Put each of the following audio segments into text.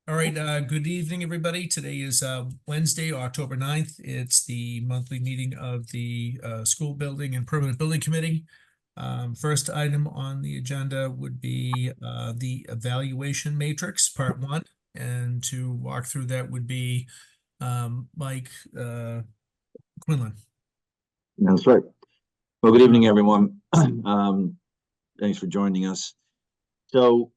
All right, good evening, everybody. Today is Wednesday, October 9th. It's the monthly meeting of the School Building and Permanent Building Committee. First item on the agenda would be the evaluation matrix, part one. And to walk through that would be Mike Quinlan. That's right. Well, good evening, everyone. Thanks for joining us. So,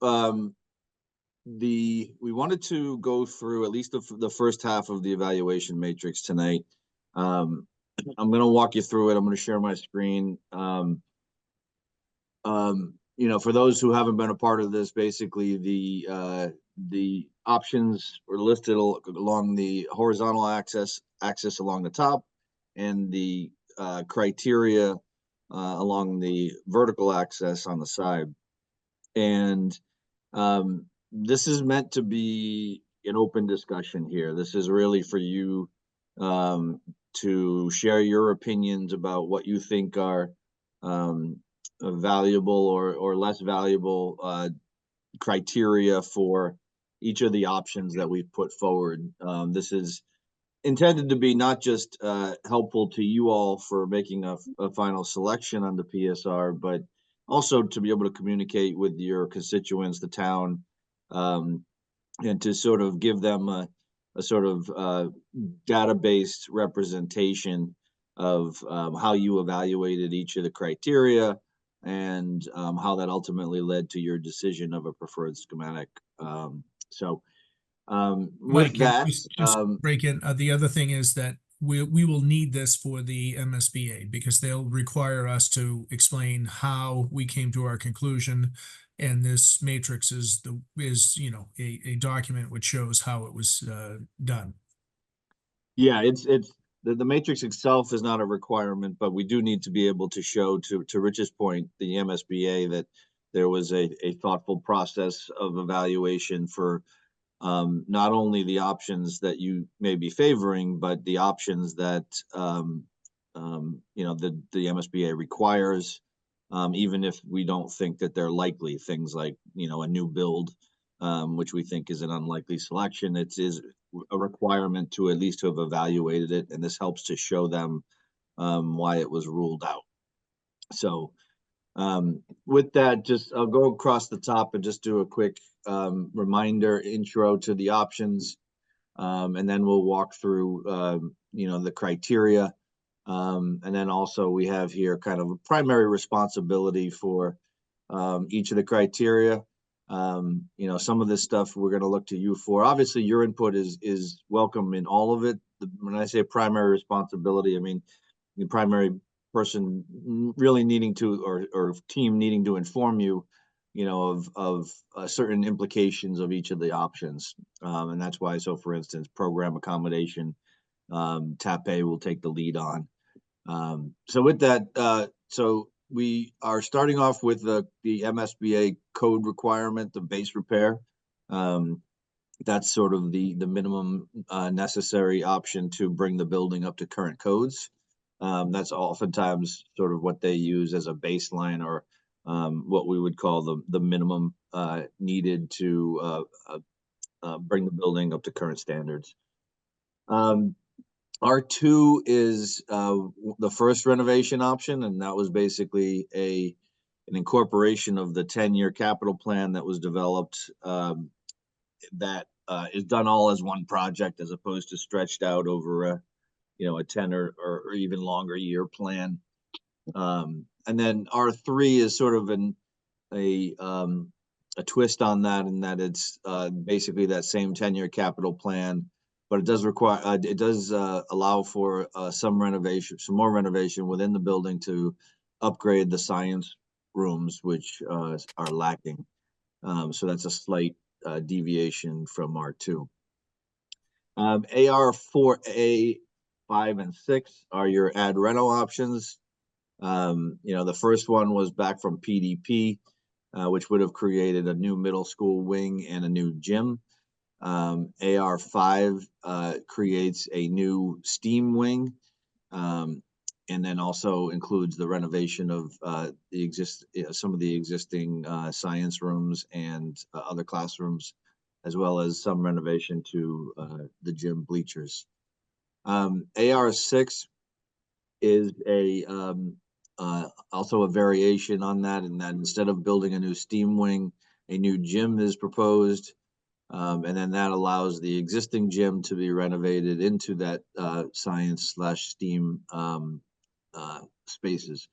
we wanted to go through at least the first half of the evaluation matrix tonight. I'm going to walk you through it. I'm going to share my screen. For those who haven't been a part of this, basically the options were listed along the horizontal axis along the top, and the criteria along the vertical axis on the side. And this is meant to be an open discussion here. This is really for you to share your opinions about what you think are valuable or less valuable criteria for each of the options that we've put forward. This is intended to be not just helpful to you all for making a final selection on the PSR, but also to be able to communicate with your constituents, the town, and to sort of give them a sort of data-based representation of how you evaluated each of the criteria and how that ultimately led to your decision of a preferred schematic. So with Mike, that, just break in. The other thing is that we will need this for the MSBA because they'll require us to explain how we came to our conclusion. And this matrix is a document which shows how it was done. yeah, it's the matrix itself is not a requirement, but we do need to be able to show to Rich's point, the MSBA, that there was a thoughtful process of evaluation for not only the options that you may be favoring, but the options that the MSBA requires, even if we don't think that they're likely. Things like a new build, which we think is an unlikely selection. It is a requirement to at least to have evaluated it, and this helps to show them why it was ruled out. So with that, I'll go across the top and just do a quick reminder intro to the options, and then we'll walk through the criteria, and then also we have here kind of a primary responsibility for each of the criteria. Some of this stuff we're going to look to you for. Obviously, your input is welcome in all of it. When I say primary responsibility, I mean the primary person really needing to, or team needing to inform you, of certain implications of each of the options. And that's why, so for instance, program accommodation, TAPE will take the lead on. So with that, so we are starting off with the MSBA code requirement, the base repair. That's sort of the minimum necessary option to bring the building up to current codes. That's oftentimes sort of what they use as a baseline, or what we would call the minimum needed to bring the building up to current standards. R2 is the first renovation option, and that was basically an incorporation of the 10-year capital plan that was developed, that is done all as one project as opposed to stretched out over a 10 or even longer year plan. And then R3 is sort of a twist on that, in that it's basically that same 10-year capital plan, but it does require allow for some more renovation within the building to upgrade the science rooms, which are lacking. So that's a slight deviation from R2. AR4A 5 and 6 are your ad reno options. The first one was back from PDP, which would have created a new middle school wing and a new gym. AR5 creates a new STEAM wing, and then also includes the renovation of some of the existing science rooms and other classrooms, as well as some renovation to the gym bleachers. AR6 is also a variation on that, in that instead of building a new steam wing, a new gym is proposed. And then that allows the existing gym to be renovated into that science/STEAM spaces,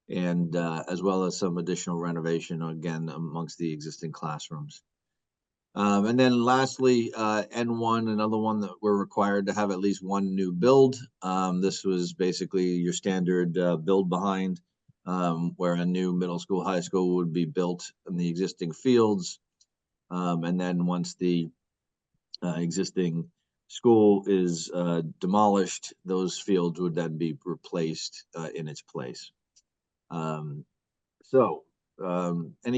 and as well as some additional renovation again amongst the existing classrooms. And then lastly, N1, another one that we're required to have at least one new build. This was basically your standard build behind, where a new middle school, high school would be built in the existing fields. And then once the existing school is demolished, those fields would then be replaced in its place. Any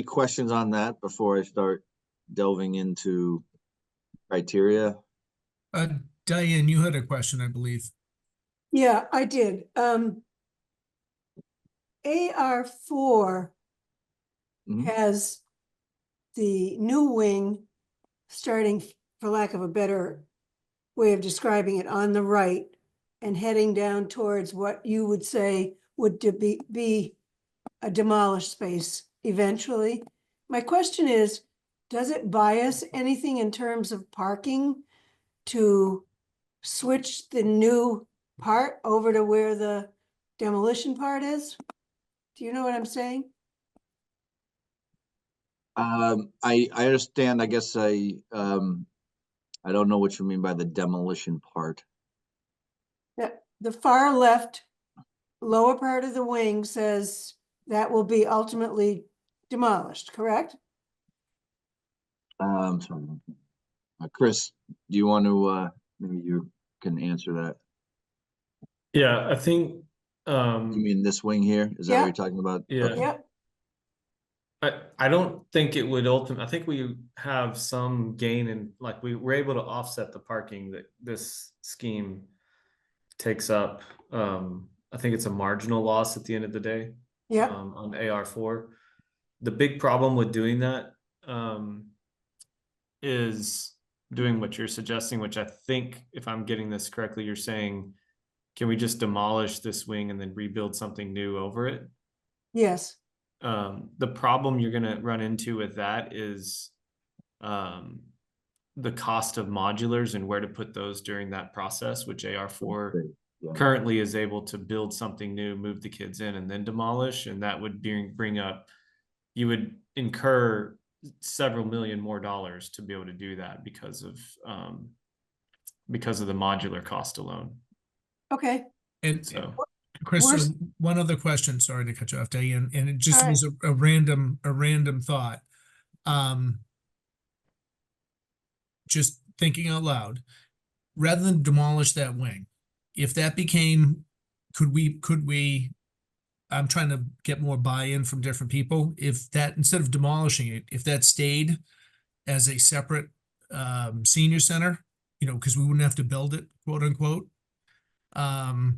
questions on that before I start delving into criteria? Diane, you had a question, I believe. Yeah, I did. AR4 Mhm. has the new wing starting, for lack of a better way of describing it, on the right and heading down towards what you would say would be a demolished space eventually. My question is, does it bias anything in terms of parking to switch the new part over to where the demolition part is? Do you know what I'm saying? I understand. I guess I don't know what you mean by the demolition part. The far left lower part of the wing says that will be ultimately demolished, correct? Sorry. Chris, do you want to maybe you can answer that? Yeah, I think You mean this wing here? Is that what Yeah. you're talking about? Yeah. Okay. Yep. I don't think it would ultimately, I think we have some gain in, like, we were able to offset the parking that this scheme takes up. I think it's a marginal loss at the end of the day. Yep. On AR4. The big problem with doing that is doing what you're suggesting, which I think, if I'm getting this correctly, you're saying, can we just demolish this wing and then rebuild something new over it? Yes. The problem you're going to run into with that is the cost of modulars and where to put those during that process, which AR4 Yeah. currently is able to build something new, move the kids in, and then demolish. And that would bring up, you would incur several million more dollars to be able to do that because of the modular cost alone. Okay. And So Chris, Worst- one other question, sorry to cut you off, Diane, and it just All right. was a random thought. Just thinking out loud, rather than demolish that wing, if that became, could we, I'm trying to get more buy-in from different people. If that, instead of demolishing it, if that stayed as a separate senior center, you know, because we wouldn't have to build it, quote unquote. How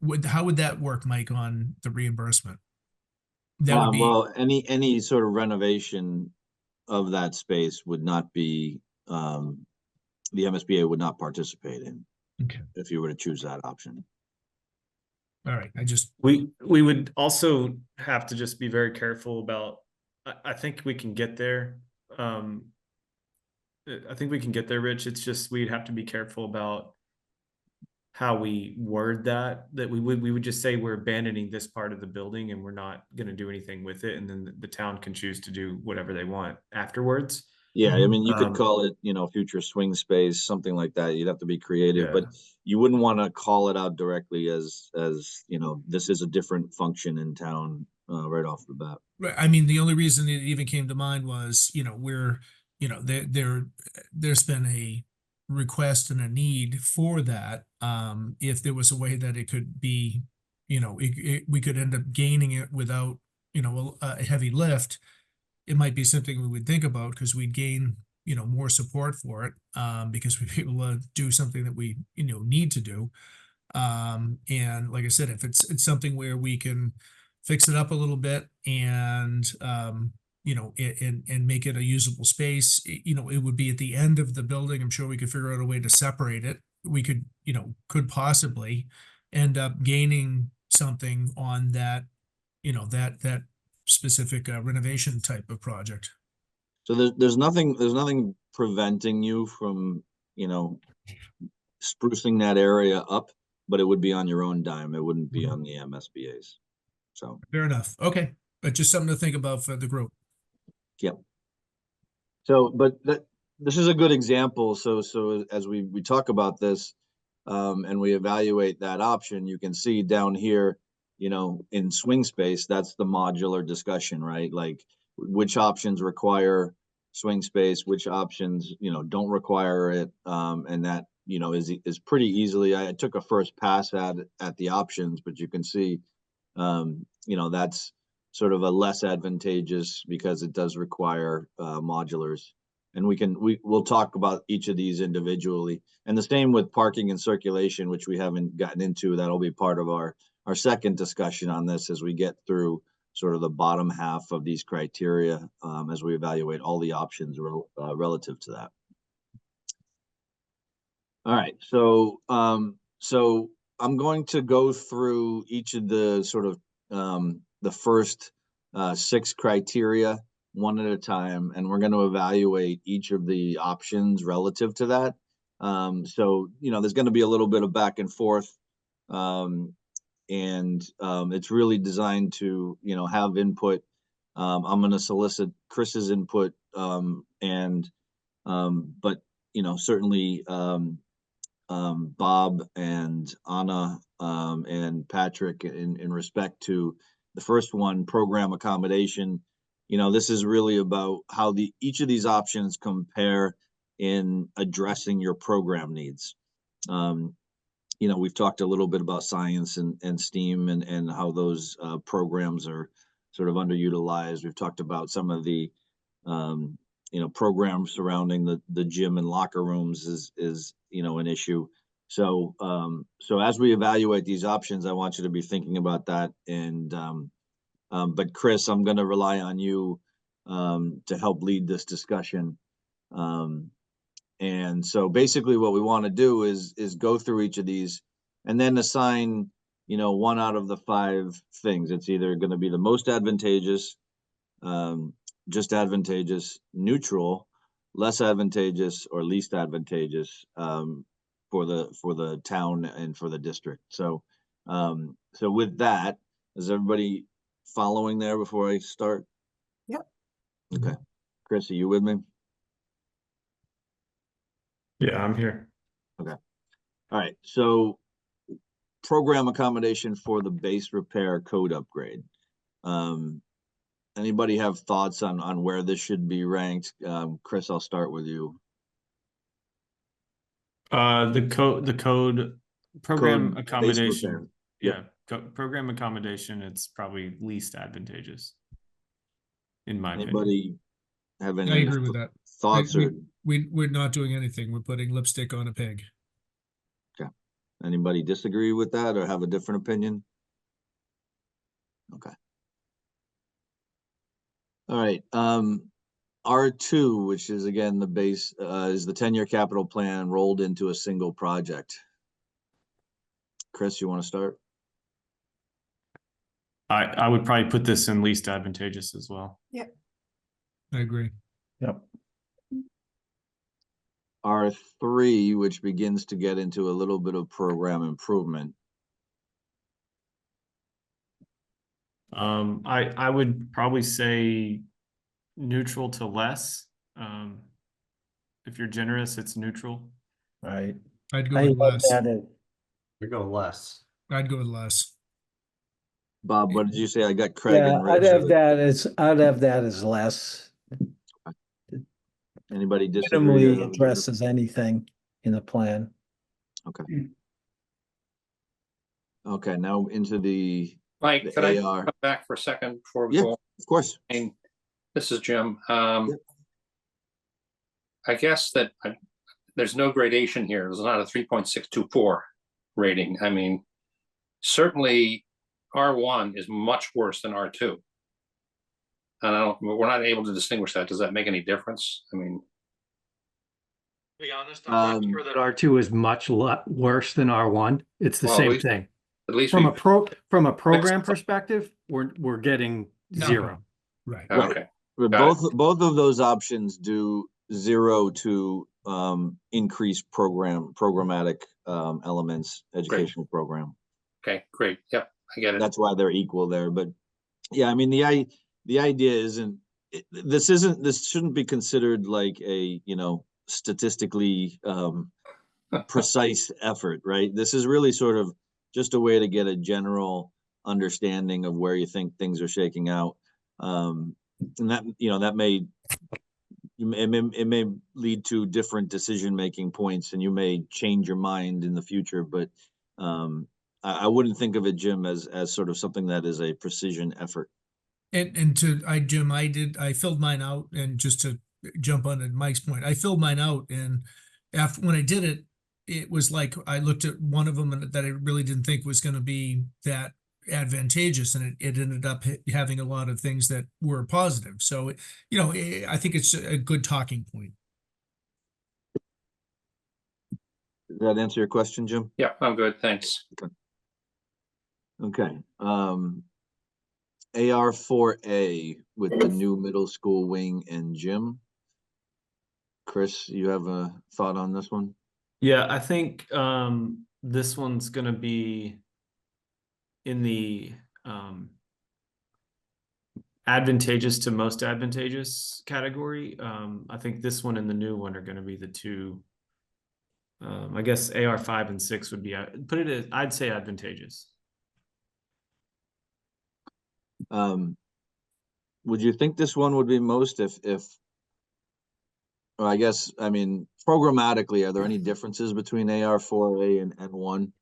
would that work, Mike, on the reimbursement? That would be, Well, any sort of renovation of that space would not be, the MSBA would not participate in okay, if you were to choose that option. all right, I just, we would also have to just be very careful about, I think we can get there. I think we can get there, Rich. It's just, we'd have to be careful about how we word that we would just say we're abandoning this part of the building and we're not going to do anything with it. And then the town can choose to do whatever they want afterwards. Yeah, I mean, you could Um, call it, future swing space, something like that. You'd have to be creative, Yeah. but you wouldn't want to call it out directly as, this is a different function in town, right off the bat. right, I mean, the only reason it even came to mind was, there's been a request and a need for that. If there was a way that it could be, we could end up gaining it without, a heavy lift. It might be something we would think about because we'd gain, more support for it, because we'd be able to do something that we, need to do. And like I said, if it's something where we can fix it up a little bit and, you know, and make it a usable space. You know, it would be at the end of the building. I'm sure we could figure out a way to separate it. We could, you know, could possibly end up gaining something on that, you know, that specific renovation type of project. So there's nothing preventing you from, you know, sprucing that area up, but it would be on your own dime. It wouldn't be on the MSBA's. So, Fair enough. Okay, but just something to think about for the group. yep. So, but this is a good example. So as we talk about this, and we evaluate that option, you can see down here, you know, in swing space, that's the modular discussion, right? Like which options require swing space, which options, you know, don't require it. And that, you know, is pretty easily, I took a first pass at the options, but you can see, you know, that's sort of a less advantageous because it does require modulars. And we'll talk about each of these individually. And the same with parking and circulation, which we haven't gotten into. That'll be part of our second discussion on this as we get through sort of the bottom half of these criteria, as we evaluate all the options relative to that. All right, so I'm going to go through each of the sort of the first 6 criteria one at a time, and we're going to evaluate each of the options relative to that. So, you know, there's going to be a little bit of back and forth, and it's really designed to, you know, have input. I'm going to solicit Chris's input, but, you know, certainly Bob and Anna and Patrick in respect to the first one, program accommodation. You know, this is really about how each of these options compare in addressing your program needs. You know, we've talked a little bit about science and STEAM and how those programs are sort of underutilized. We've talked about some of the, you know, programs surrounding the gym and locker rooms is, you know, an issue. So, so as we evaluate these options, I want you to be thinking about that. And, but Chris, I'm going to rely on you to help lead this discussion. And so basically what we want to do is go through each of these and then assign, you know, 1 out of the 5 things. It's either going to be the most advantageous, just advantageous, neutral, less advantageous, or least advantageous for the town and for the district. So, so with that, is everybody following there before I start? Yep. Okay. Chris, are you with me? Yeah, I'm here. Okay. All right. So program accommodation for the base repair code upgrade. Anybody have thoughts on where this should be ranked? Chris, I'll start with you. The code program Code base accommodation. repair. Yeah, program accommodation, it's probably least advantageous, in my opinion. Anybody have I any agree with that. thoughts We- or We're not doing anything. We're putting lipstick on a pig. anybody disagree with that or have a different opinion? Okay. All right. R2, which is again the base, is the 10-year capital plan rolled into a single project. Chris, you want to start? I would probably put this in least advantageous as well. I agree. Yep. R3, which begins to get into a little bit of program improvement. I would probably say neutral to less. If you're generous, it's neutral. Right. I'd go I with love less. that. We go less. I'd go with less. Bob, what did you say? I got Craig Yeah, and I'd Rich. have that as less. Anybody disagree? or Minimally have a different- addresses anything in the plan. Okay, now into the Mike, The could I AR. come back for a second before we Yeah. go? of course. on? This is Jim. Yep. I guess that there's no gradation here. There's not a 3.624 rating. I mean, certainly R1 is much worse than R2. And we're not able to distinguish that. Does that make any difference? I mean, To be honest, I'm not Um, sure that R2 is much worse than R1. It's the Well, at same least- thing. at least From we, a program perspective, we're getting No. zero. Right. Right. okay, But Got both of those options do 0 to increase programmatic elements, educational program. okay, great. Yep, I get it. That's why they're equal there. But yeah, I mean, the idea isn't, this shouldn't be considered like a, statistically precise effort, right? This is really sort of just a way to get a general understanding of where you think things are shaking out. And that may, it may lead to different decision-making points, and you may change your mind in the future, but I wouldn't think of it, Jim, as sort of something that is a precision effort. And Jim, I filled mine out, and just to jump on to Mike's point, I filled mine out, and when I did it, it was like, I looked at one of them and that I really didn't think was gonna be that advantageous, and it ended up having a lot of things that were positive. So, I think it's a good talking point. Does that answer your question, Jim? Yeah, I'm good, thanks. Okay. AR4A with the new middle school wing and gym. Chris, you have a thought on this one? Yeah, I think this one's gonna be in the advantageous to most advantageous category. I think this one and the new one are gonna be the two. I guess AR5 and 6 would be, I'd say advantageous. Would you think this one would be most if, well, I guess, I mean, programmatically, are there any differences between AR4A and N1?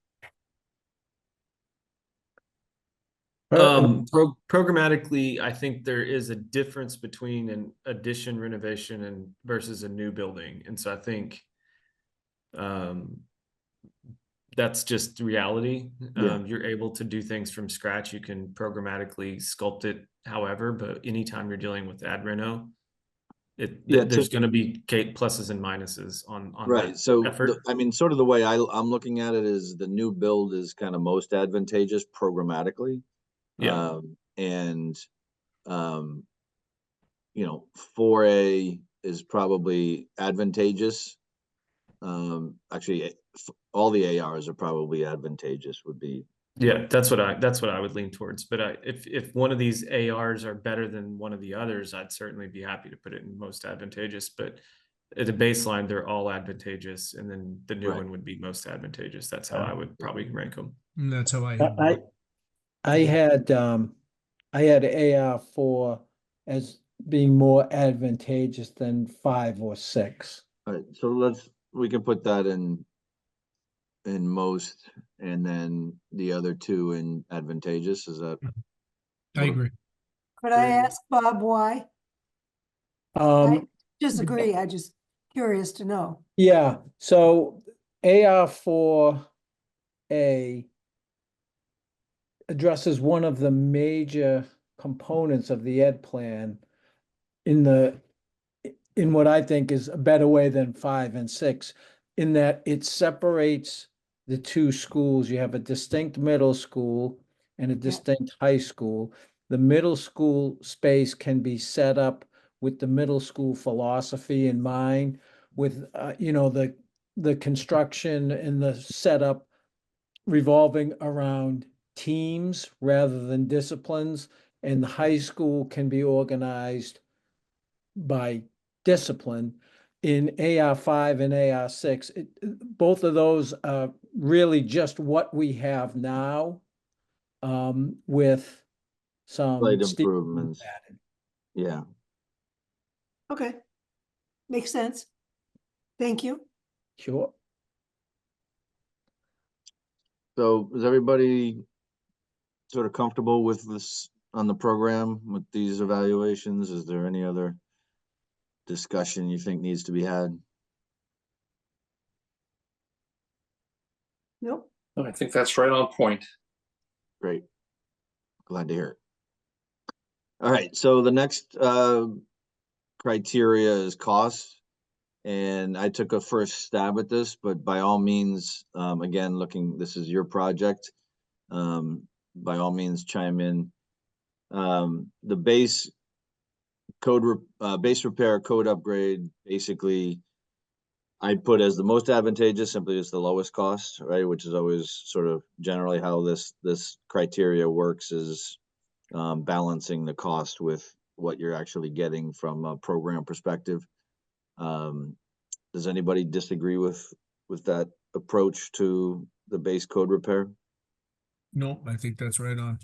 Programmatically, I think there is a difference between an addition, renovation, and versus a new building, and so I think that's just reality. Yeah. You're able to do things from scratch. You can programmatically sculpt it however, but anytime you're dealing with ad reno, there's going to be pluses and minuses on Right, that so, effort. I mean, sort of the way I'm looking at it is the new build is kind of most advantageous programmatically. Yeah. And, 4A is probably advantageous. Actually, all the ARs are probably advantageous would be. Yeah, that's what I would lean towards. But if one of these ARs are better than one of the others, I'd certainly be happy to put it in most advantageous. But at a baseline, they're all advantageous, and then the new Right. one would be most advantageous. That's how I would probably rank them. And that's how I had I had AR4 as being more advantageous than 5 or 6. All right, so we can put that in most, and then the other two in advantageous, is that? I agree. Could I ask Bob why? I Um, disagree, I just curious to know. yeah, so AR4A addresses one of the major components of the ed plan in what I think is a better way than 5 and 6, in that it separates the two schools. You have a distinct middle school and a distinct high school. The middle school space can be set up with the middle school philosophy in mind, with the construction and the setup revolving around teams rather than disciplines, and the high school can be organized by discipline. In AR5 and AR6, both of those are really just what we have now, with some Slight steep improvements. added. Yeah, Okay, makes sense. Thank you. Sure. so is everybody sort of comfortable with this on the program with these evaluations? Is there any other discussion you think needs to be had? Nope. I think that's right on point. Great. Glad to hear it. All right, so the next criteria is cost. And I took a first stab at this, but by all means, again, this is your project. By all means, chime in. The base repair code upgrade, basically, I put as the most advantageous, simply as the lowest cost, right? Which is always sort of generally how this criteria works, is balancing the cost with what you're actually getting from a program perspective. Does anybody disagree with that approach to the base code repair? No, I think that's right on.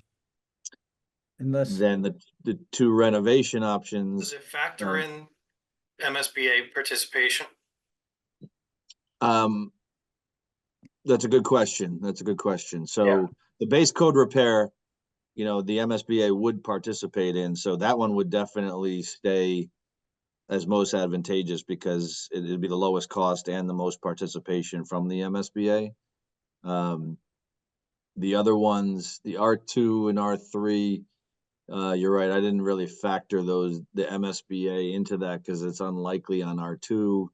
Unless, Then the two renovation Does options, it factor in MSBA participation? that's a good question. So the base code repair, the MSBA would participate in, so that one would definitely stay as most advantageous because it'd be the lowest cost and the most participation from the MSBA. The other ones, the R2 and R3, you're right, I didn't really factor the MSBA into that because it's unlikely on R2.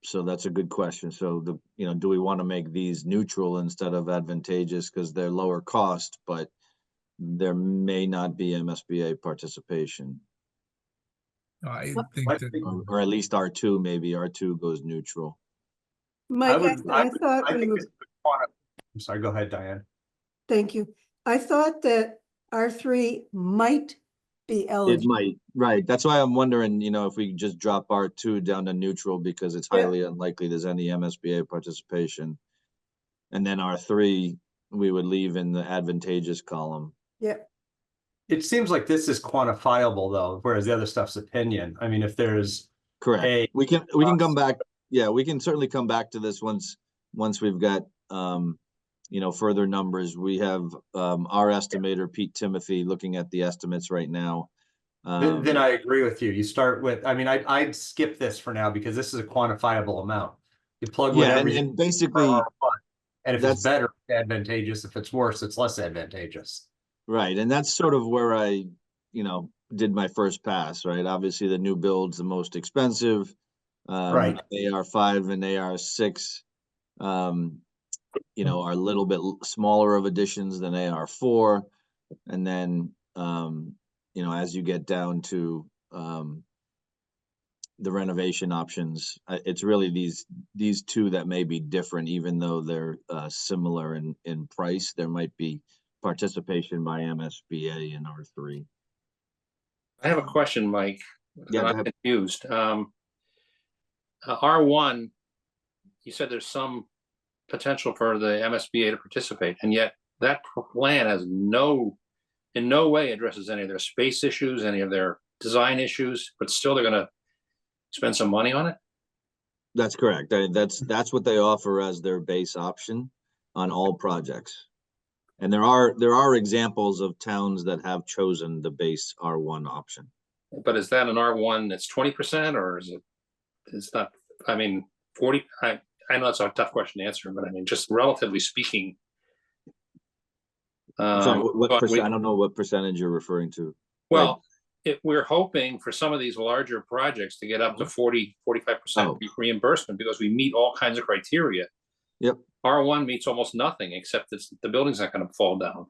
So that's a good question. So do we want to make these neutral instead of advantageous because they're lower cost, but there may not be MSBA participation, I think that, or at least R2, maybe R2 goes neutral. Mike, I I thought we think were, it's I'm sorry, go ahead, Diane. thank you. I thought that R3 might be It eligible. might, right. That's why I'm wondering, if we just drop R2 down to neutral because it's Yeah. highly unlikely there's any MSBA participation. And then R3, we would leave in the advantageous column. Yeah, It seems like this is quantifiable though, whereas the other stuff's opinion. I mean, if there's Correct. a We can come back. Yeah, we can certainly come back to this once we've got, further numbers. We have our estimator, Pete Timothy, looking at the estimates right now. then I agree with you. You start with, I mean, I'd skip this for now because this is a quantifiable amount. You plug Yeah, whatever you and basically, and if that's- it's better, it's advantageous. If it's worse, it's less advantageous. right, and that's sort of where I, did my first pass, right? Obviously, the new build's the most expensive. Right. AR5 and AR6, are a little bit smaller of additions than AR4. And then, as you get down to the renovation options, it's really these two that may be different, even though they're similar in price. There might be participation by MSBA in R3. I have a question, Mike. Yeah, go I'm ahead. confused. R1, you said there's some potential for the MSBA to participate, and yet that plan has in no way addresses any of their space issues, any of their design issues, but still they're gonna spend some money on it? That's correct. That's what they offer as their base option on all projects. And there are examples of towns that have chosen the base R1 option. But is that an R1 that's 20%, or is it's not, 40, I know it's a tough question to answer, but I mean, just relatively speaking. Sorry, what but percent? I don't know what percentage you're referring to. Well, we're hoping for some of these larger projects to get up to 40-45% reimbursement because we meet all kinds of criteria. Yep. R1 meets almost nothing except the building's not going to fall down.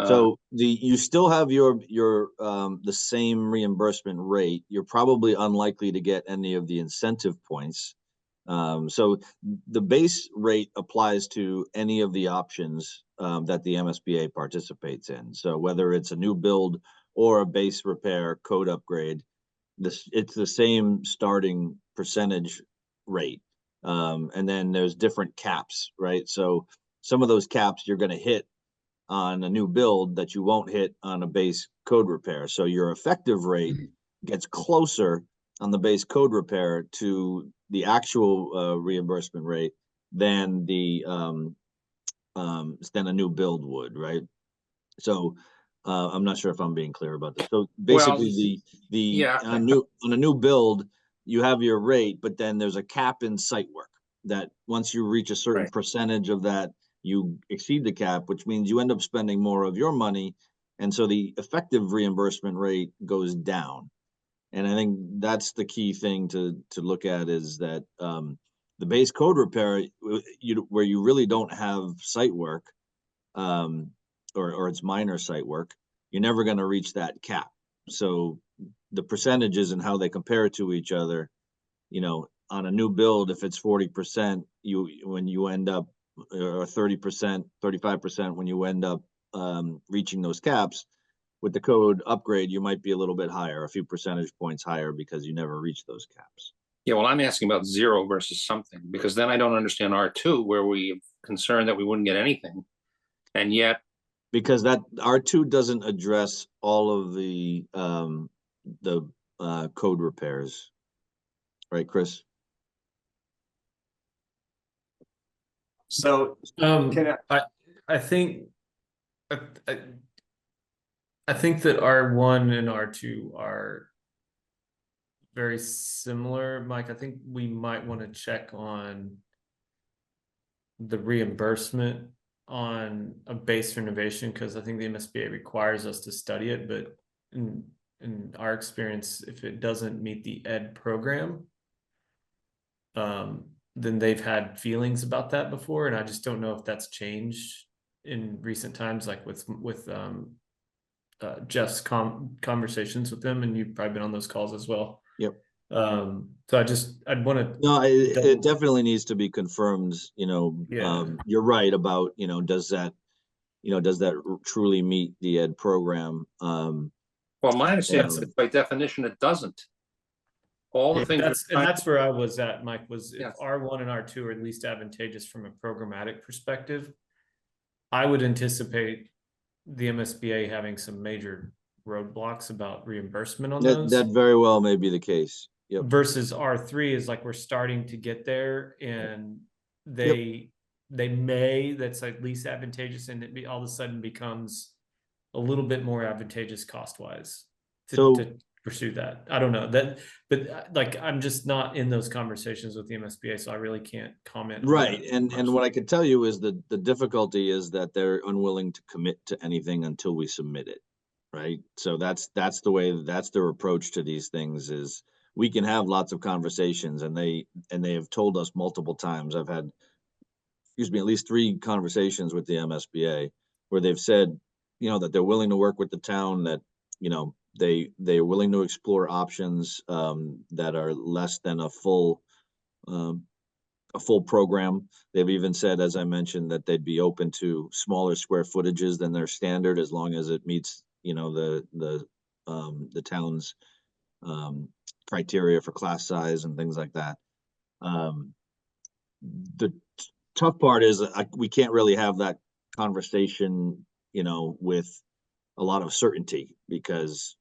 So you still have your the same reimbursement rate. You're probably unlikely to get any of the incentive points. So the base rate applies to any of the options that the MSBA participates in. So whether it's a new build or a base repair code upgrade, it's the same starting percentage rate. And then there's different caps, right? So some of those caps you're going to hit on a new build that you won't hit on a base code repair. So your effective rate gets closer on the base code repair to the actual reimbursement rate than than a new build would, right? So I'm not sure if I'm being clear about this. So basically, on a new build, you have your rate, but then there's a cap in site work that once you reach a certain percentage of that you exceed the cap, which means you end up spending more of your money. And so the effective reimbursement rate goes down. And I think that's the key thing to look at is that the base code repair, where you really don't have site work, or it's minor site work, you're never going to reach that cap. So the percentages and how they compare to each other, on a new build, if it's 40%, when you end up, or 30%, 35%, when you end up reaching those caps, with the code upgrade, you might be a little bit higher, a few percentage points higher, because you never reach those caps. Yeah, well, I'm asking about 0 versus something, because then I don't understand R2, where we concerned that we wouldn't get anything. And yet, Because that R2 doesn't address all of the code repairs. Right, Chris? So can I think I think that R1 and R2 are very similar, Mike. I think we might want to check on the reimbursement on a base renovation, because I think the MSBA requires us to study it, but in our experience, if it doesn't meet the ED program, then they've had feelings about that before, and I just don't know if that's changed in recent times, like with Jeff's conversations with them, and you've probably been on those calls as well. Yep. So I'd want to. No, it definitely needs to be confirmed. Yeah. You're right about, does that truly meet the ED program? well, my understanding is that by definition, it doesn't. All the things. That's where I was at, Mike, was if Yes. R1 and R2 are at least advantageous from a programmatic perspective, I would anticipate the MSBA having some major roadblocks about reimbursement on those. That very well may be the case. Yep. Versus R3 is like we're starting to get there, and they may, that's at least advantageous, and it all of a sudden becomes a little bit more advantageous cost wise to pursue that. I don't know that, but like I'm just not in those conversations with the MSBA, so I really can't comment. Right. And what I can tell you is that the difficulty is that they're unwilling to commit to anything until we submit it. Right. So that's the way, that's their approach to these things. Is we can have lots of conversations, and they have told us multiple times. I've had, at least 3 conversations with the MSBA where they've said, that they're willing to work with the town, that, they're willing to explore options that are less than a full program. They've even said, as I mentioned, that they'd be open to smaller square footages than their standard, as long as it meets, the town's criteria for class size and things like that. The tough part is we can't really have that conversation, with a lot of certainty, because,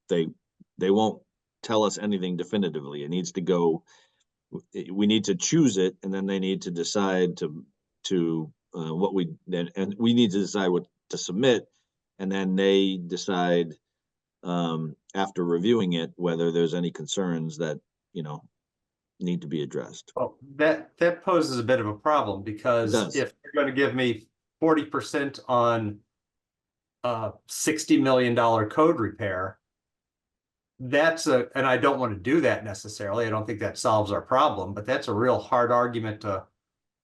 they won't tell us anything definitively. It needs to go, we need to choose it, and then they need to decide what and we need to decide what to submit, and then they decide after reviewing it whether there's any concerns that need to be addressed. Well, that poses a bit of a problem, because if you're going to give me 40% on a $60 million code repair, and I don't want to do that necessarily. I don't think that solves our problem, but that's a real hard argument to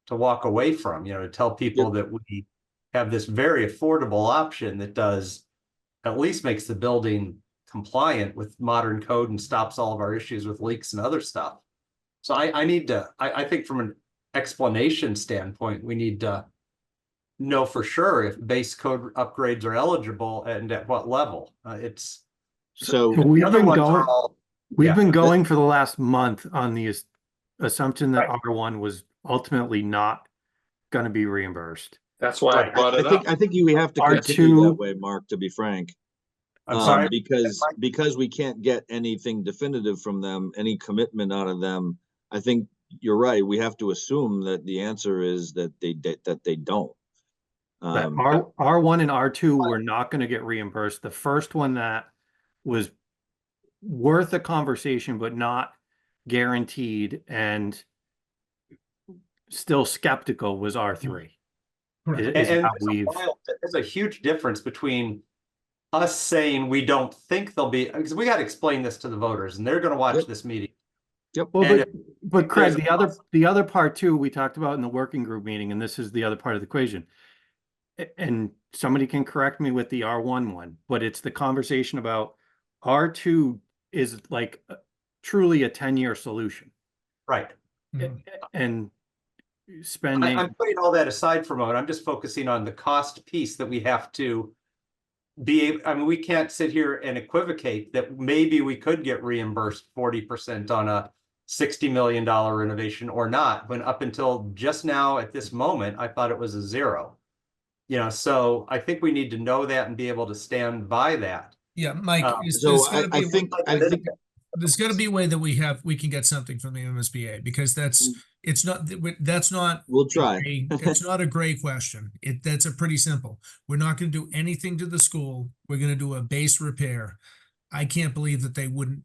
walk away from, to tell people that we have this very affordable option that at least makes the building compliant with modern code and stops all of our issues with leaks and other stuff. So I think from an explanation standpoint, we need to know for sure if base code upgrades are eligible and at what level. We've been going for the last month on the assumption that R1 was ultimately not going to be reimbursed. That's why I brought it up. I think we have to continue that way, Mark, to be frank. I'm sorry, because we can't get anything definitive from them, any commitment out of them. I think you're right. We have to assume that the answer is that they don't. That R1 and R2 were not going to get reimbursed. The first one that was worth a conversation, but not guaranteed. And still skeptical was R3. Correct. Is And how we've, there's a huge difference between us saying we don't think they'll be, because we got to explain this to the voters and they're going to watch Yep. this meeting. well, And but Craig, there's the other part too, we talked about in the working group meeting, and this is the other part of the equation. And somebody can correct me with the R1 one, but it's the conversation about R2 is like truly a 10-year solution. Right. Mhm. And spending, I'm putting all that aside for a moment. I'm just focusing on the cost piece that we have to be, I mean, we can't sit here and equivocate that maybe we could get reimbursed 40% on a $60 million renovation or not, when up until just now at this moment, I thought it was a zero. You know, so I think we need to know that and be able to stand by that. Yeah, Mike, So there's gotta I be, think there's gotta be a way that we can get something from the MSBA, because it's not, that's not. we'll try. It's not a gray question. That's a pretty simple. We're not gonna do anything to the school. We're gonna do a base repair. I can't believe that they wouldn't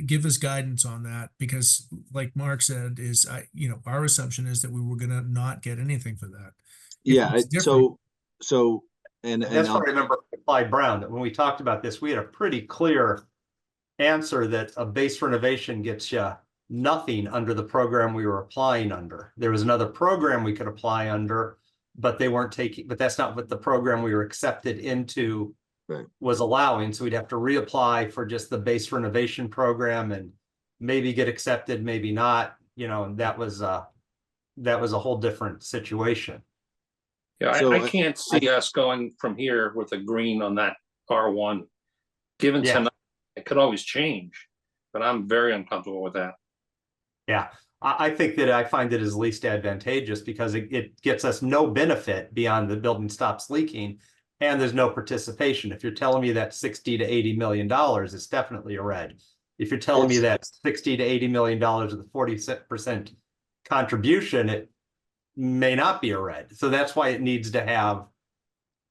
give us guidance on that, because like Mark said, our assumption is that we were gonna not get anything for that. If Yeah, it's different- and That's I'll- what I remember from Clyde Brown, that when we talked about this, we had a pretty clear answer that a base renovation gets you nothing under the program we were applying under. There was another program we could apply under, but they weren't taking, but that's not what the program we were accepted into Right. was allowing. So we'd have to reapply for just the base renovation program and maybe get accepted, maybe not, you know, and that was a whole different situation. Yeah, So, I can't see us going from here with a green on that R1. Given Yeah. tonight, it could always change, but I'm very uncomfortable with that. Yeah, I think that I find it as least advantageous because it gets us no benefit beyond the building stops leaking and there's no participation. If you're telling me that 60 to 80 million dollars, it's definitely a red. If you're telling me that 60 to 80 million dollars of the 40% contribution, it may not be a red. So that's why it needs to have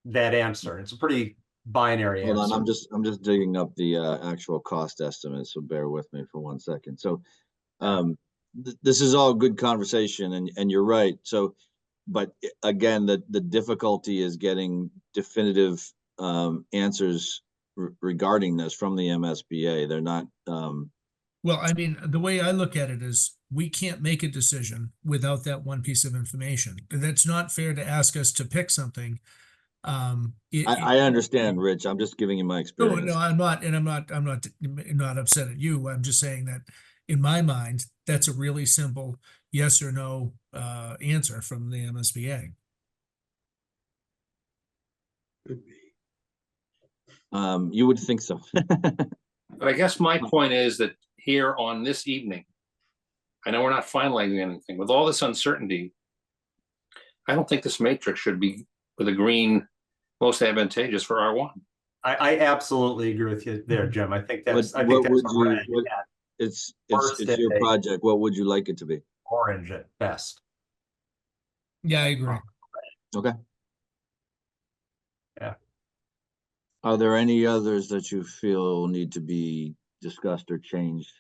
that answer. It's a pretty binary hold on, answer. I'm just digging up the actual cost estimate, so bear with me for 1 second. So this is all good conversation, and you're right. So, but again, the difficulty is getting definitive answers regarding this from the MSBA. They're not. Well, I mean, the way I look at it is we can't make a decision without that one piece of information. That's not fair to ask us to pick something. I understand, Rich. I'm just giving you my No, experience. no, I'm not, and I'm not upset at you. I'm just saying that in my mind, that's a really simple yes or no answer from the MSBA. You would think so. But I guess my point is that here on this evening, I know we're not finalizing anything. With all this uncertainty, I don't think this matrix should be with a green most advantageous for R1. I absolutely agree with you there, Jim. I think What- that's, I what think that's would a you- red what- at It's Worst your day. project. What would you like it to be? orange at best. Yeah, I agree. Okay. Yeah. Are there any others that you feel need to be discussed or changed?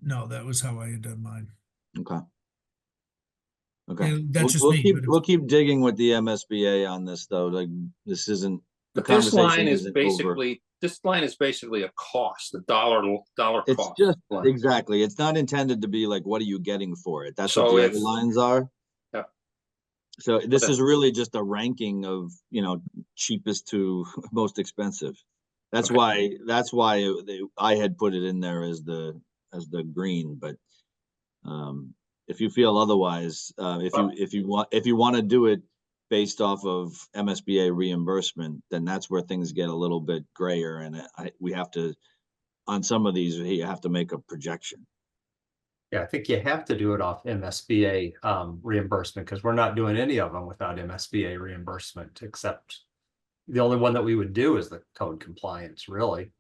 No, that was how I had done mine. Okay. Okay. And that's just We'll me, keep, but if- we'll keep digging with the MSBA on this, though. Like, this isn't, the But this line conversation is isn't over. basically a cost, a dollar It's cost. just, line. exactly. It's not intended to be like, what are you getting for it? That's So what the other if- lines are. Yep. So this Okay. is really just a ranking of, cheapest to most expensive. That's Okay. why I had put it in there as the green, but if you feel otherwise, if you want to do it based off of MSBA reimbursement, then that's where things get a little bit grayer, and we have to, on some of these, you have to make a projection. Yeah, I think you have to do it off MSBA reimbursement because we're not doing any of them without MSBA reimbursement, except the only one that we would do is the code compliance, really,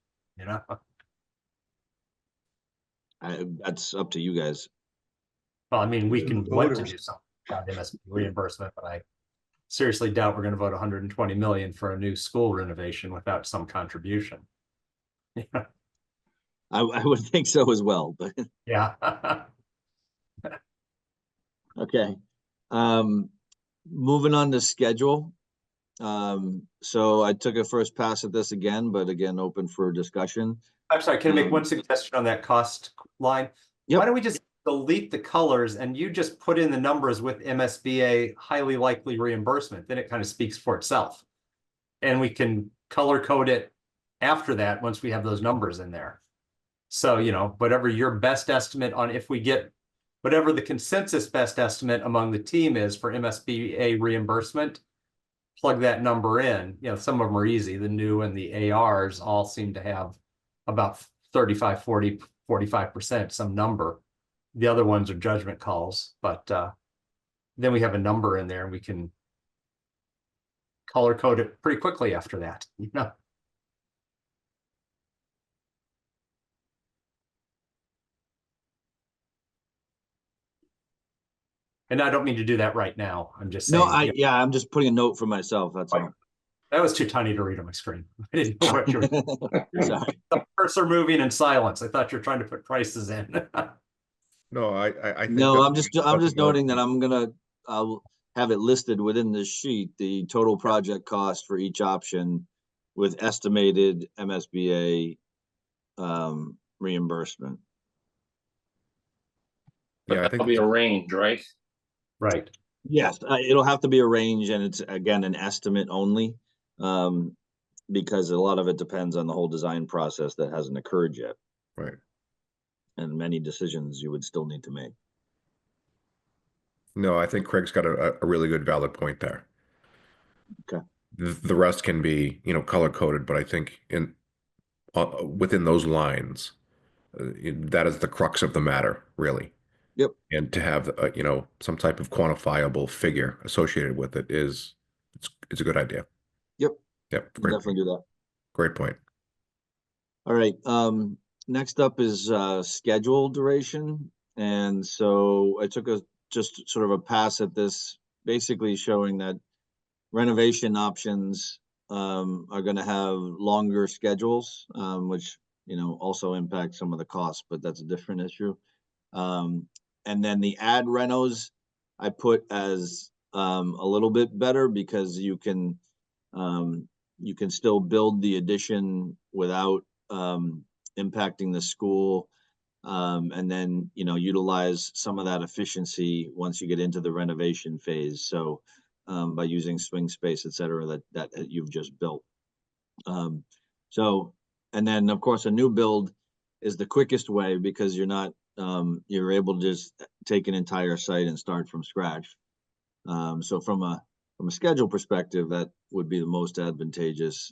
That's up to you guys. Well, I mean, we can want to do something about MSBA reimbursement, but I seriously doubt we're going to vote 120 million for a new school renovation without some contribution. Yeah. I would think so as well, but Yeah. okay. Moving on to schedule. So I took a first pass at this again, but again, open for discussion. I'm sorry, can I make one Um, suggestion on that cost line? Yep. Why don't we just delete the colors and you just put in the numbers with MSBA highly likely reimbursement? Then it kind of speaks for itself. And we can color code it after that, once we have those numbers in there. So, you know, whatever your best estimate on, if we get whatever the consensus best estimate among the team is for MSBA reimbursement, plug that number in. You know, some of them are easy. The new and the ARs all seem to have about 35, 40, 45%, some number. The other ones are judgment calls, but then we have a number in there and we can color code it pretty quickly after that, you know. And I don't mean to do that right now. I'm just saying. No, yeah, I'm just putting a note for myself. That's all. That was too tiny to read on my screen. I didn't know what you were. Sorry. The cursor moving in silence. I thought you were trying to put prices in. No, I think. No, that's- I'm just noting that I'll have it listed within this sheet, the total project cost for each option with estimated MSBA reimbursement. But Yeah, I that'll think, be a range, right? Right. Yes, it'll have to be a range and it's again an estimate only. Because a lot of it depends on the whole design process that hasn't occurred yet. right. And many decisions you would still need to make. No, I think Craig's got a really good valid point there. Okay. The rest can be, you know, color coded, but I think within those lines, that is the crux of the matter, really. Yep. And to have, you know, some type of quantifiable figure associated with it it's a good idea. Yep. Yep. We'll Great definitely point. do that. Great point. All right. Next up is schedule duration. And so I took just sort of a pass at this, basically showing that renovation options are going to have longer schedules, which, you know, also impact some of the costs, but that's a different issue. And then the ad renos I put as a little bit better because you can still build the addition without impacting the school, and then, you know, utilize some of that efficiency once you get into the renovation phase. So by using swing space, et cetera, that you've just built. So, and then of course, a new build is the quickest way because you're not, you're able to just take an entire site and start from scratch. So from a schedule perspective, that would be the most advantageous.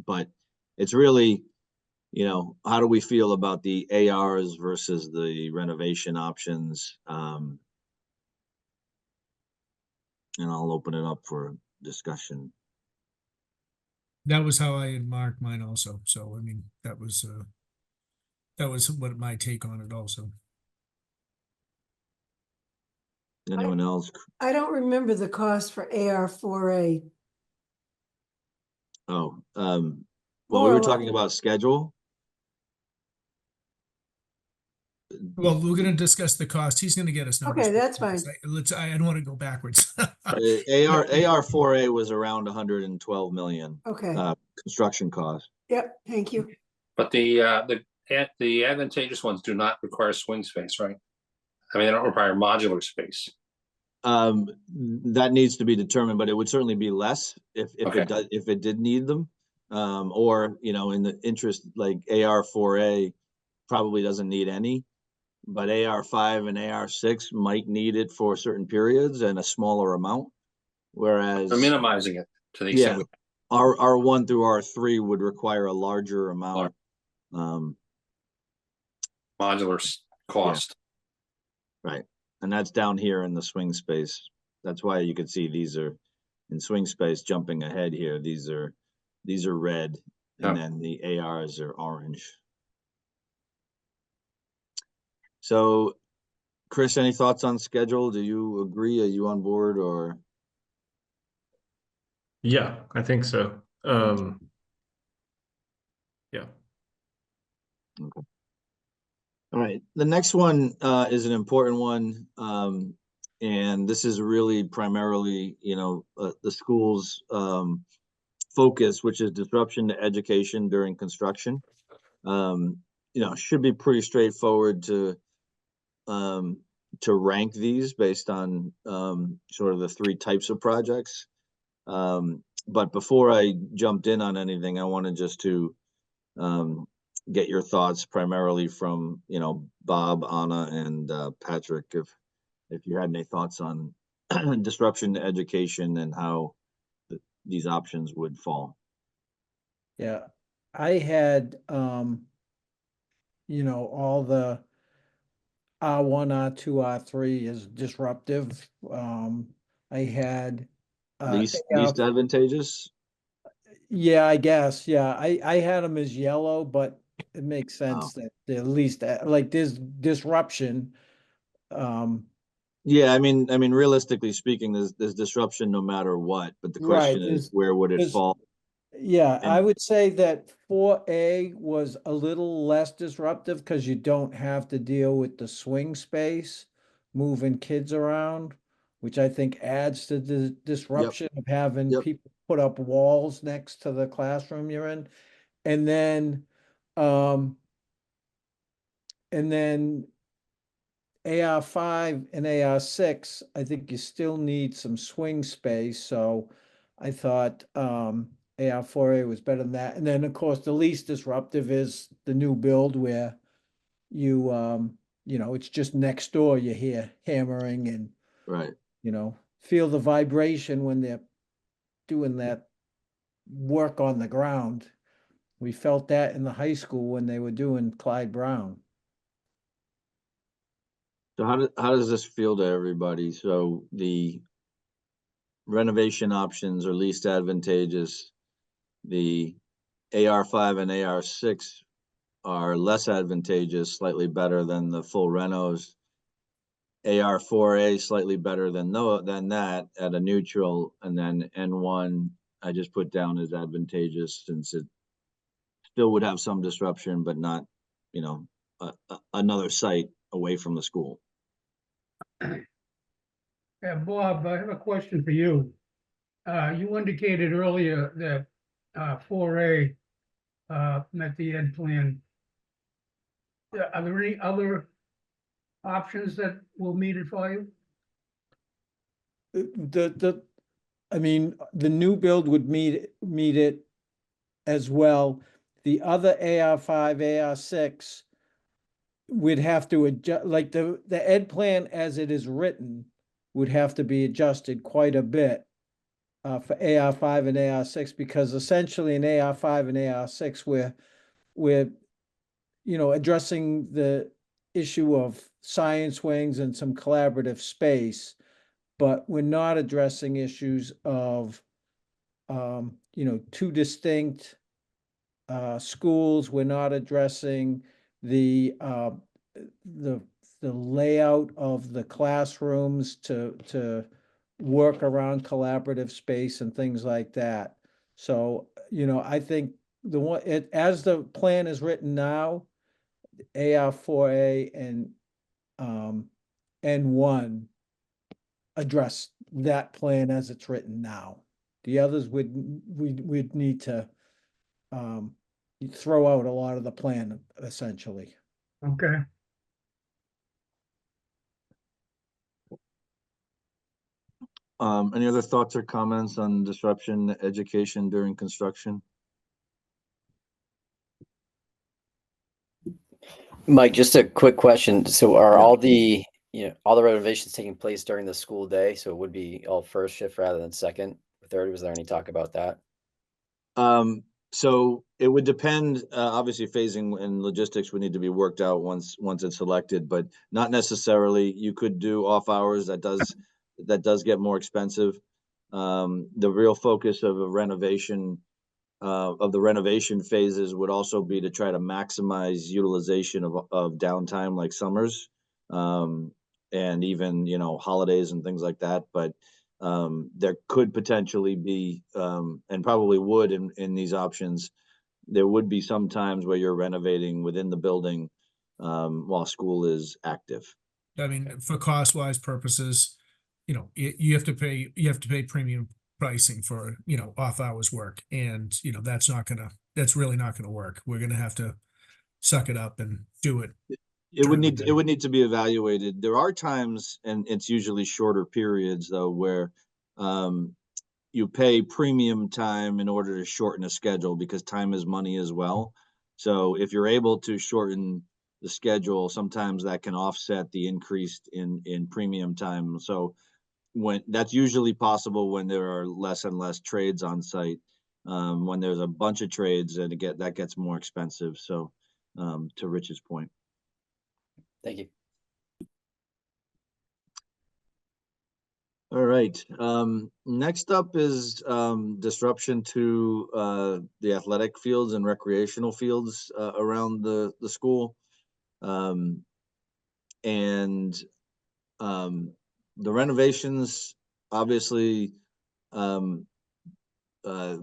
But it's really, you know, how do we feel about the ARs versus the renovation options? And I'll open it up for discussion. That was how I had marked mine also. So, I mean, that was what my take on it also. Anyone else? I don't remember the cost for AR4A. Oh, well, we were talking about schedule. Well, we're gonna discuss the cost. He's gonna get us numbers. Okay, that's fine. I don't want to go backwards. AR4A was around 112 million. Okay, Construction cost. yep, thank you. But the advantageous ones do not require swing space, right? I mean, they don't require modular space. That needs to be determined, but it would certainly be less if it did need them. Or, you know, in the interest, like AR4A probably doesn't need any, but AR5 and AR6 might need it for certain periods and a smaller amount. Whereas They're minimizing it to the yeah, extent. R1 through R3 would require a larger amount. Modular cost. Right. And that's down here in the swing space. That's why you can see these are in swing space jumping ahead here. These are red, and then the ARs are orange. So, Chris, any thoughts on schedule? Do you agree? Are you on board or? Yeah, I think so. Yeah. All right, the next one is an important one. And this is really primarily, the school's focus, which is disruption to education during construction. Should be pretty straightforward to rank these based on sort of the three types of projects. But before I jumped in on anything, I wanted just to get your thoughts primarily from, Bob, Anna, and Patrick, if you had any thoughts on disruption to education and how these options would fall. Yeah, I had, all the R1, R2, R3 is disruptive. I had. Least AR advantageous? Yeah, I guess, yeah, I had them as yellow, but it makes Oh. sense that they're at least, like, there's disruption. Yeah, I mean, realistically speaking, there's disruption no matter what, but the Right, question is, where would it there's- fall? Yeah, I And- would say that 4A was a little less disruptive because you don't have to deal with the swing space, moving kids around, which I think adds to the disruption of having Yep. people put up walls next to the classroom you're in. And then, AR5 and AR6, I think you still need some swing space, so I thought AR4A was better than that. And then, of course, the least disruptive is the new build where you it's just next door, you hear hammering and, Right. feel the vibration when they're doing that work on the ground. We felt that in the high school when they were doing Clyde Brown. So how does this feel to everybody? So the renovation options are least advantageous. The AR5 and AR6 are less advantageous, slightly better than the full renos. AR4A slightly better than that at a neutral, and then N1 I just put down as advantageous since it still would have some disruption, but not, another site away from the school. Yeah, Bob, I have a question for you. You indicated earlier that 4A met the ed plan. Are there any other options that will meet it for you? The new build would meet it as well. The other AR5, AR6 would have to adjust, like the ed plan as it is written would have to be adjusted quite a bit for AR5 and AR6, because essentially in AR5 and AR6 we're addressing the issue of science wings and some collaborative space, but we're not addressing issues of two distinct schools. We're not addressing the layout of the classrooms to work around collaborative space and things like that. So, I think as the plan is written now, AR4A and N1 address that plan as it's written now. The others we'd need to throw out a lot of the plan essentially. Okay. Any other thoughts or comments on disruption education during construction? Mike, just a quick question. So are all the renovations taking place during the school day? So it would be all first shift rather than second or third? Was there any talk about that? So it would depend, obviously phasing and logistics would need to be worked out once it's selected, but not necessarily. You could do off hours. That does get more expensive. The real focus of a renovation of the renovation phases would also be to try to maximize utilization of downtime like summers, and even, holidays and things like that. But there could potentially be, and probably would in these options, there would be some times where you're renovating within the building while school is active. I mean, for cost wise purposes, you know, you have to pay premium pricing for, you know, off hours work. And, you know, that's really not gonna work. We're gonna have to suck it up and do it. It would during the need day. to be evaluated. There are times, and it's usually shorter periods though, where you pay premium time in order to shorten a schedule because time is money as well. So if you're able to shorten the schedule, sometimes that can offset the increase in premium time. So when that's usually possible when there are less and less trades on site. When there's a bunch of trades, and that gets more expensive. So to Rich's point. Thank you. All right. Next up is disruption to the athletic fields and recreational fields around the school. And the renovations obviously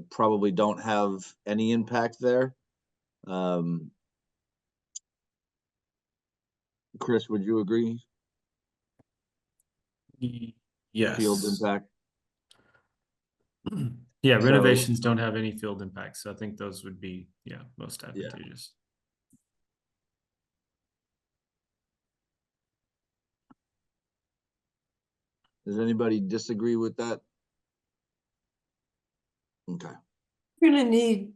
probably don't have any impact there. Chris, would you agree? Yes. Field impact. Yeah, So- renovations don't have any field impacts, so I think those would be, most advantageous. Does anybody disagree with that? Okay. We're gonna need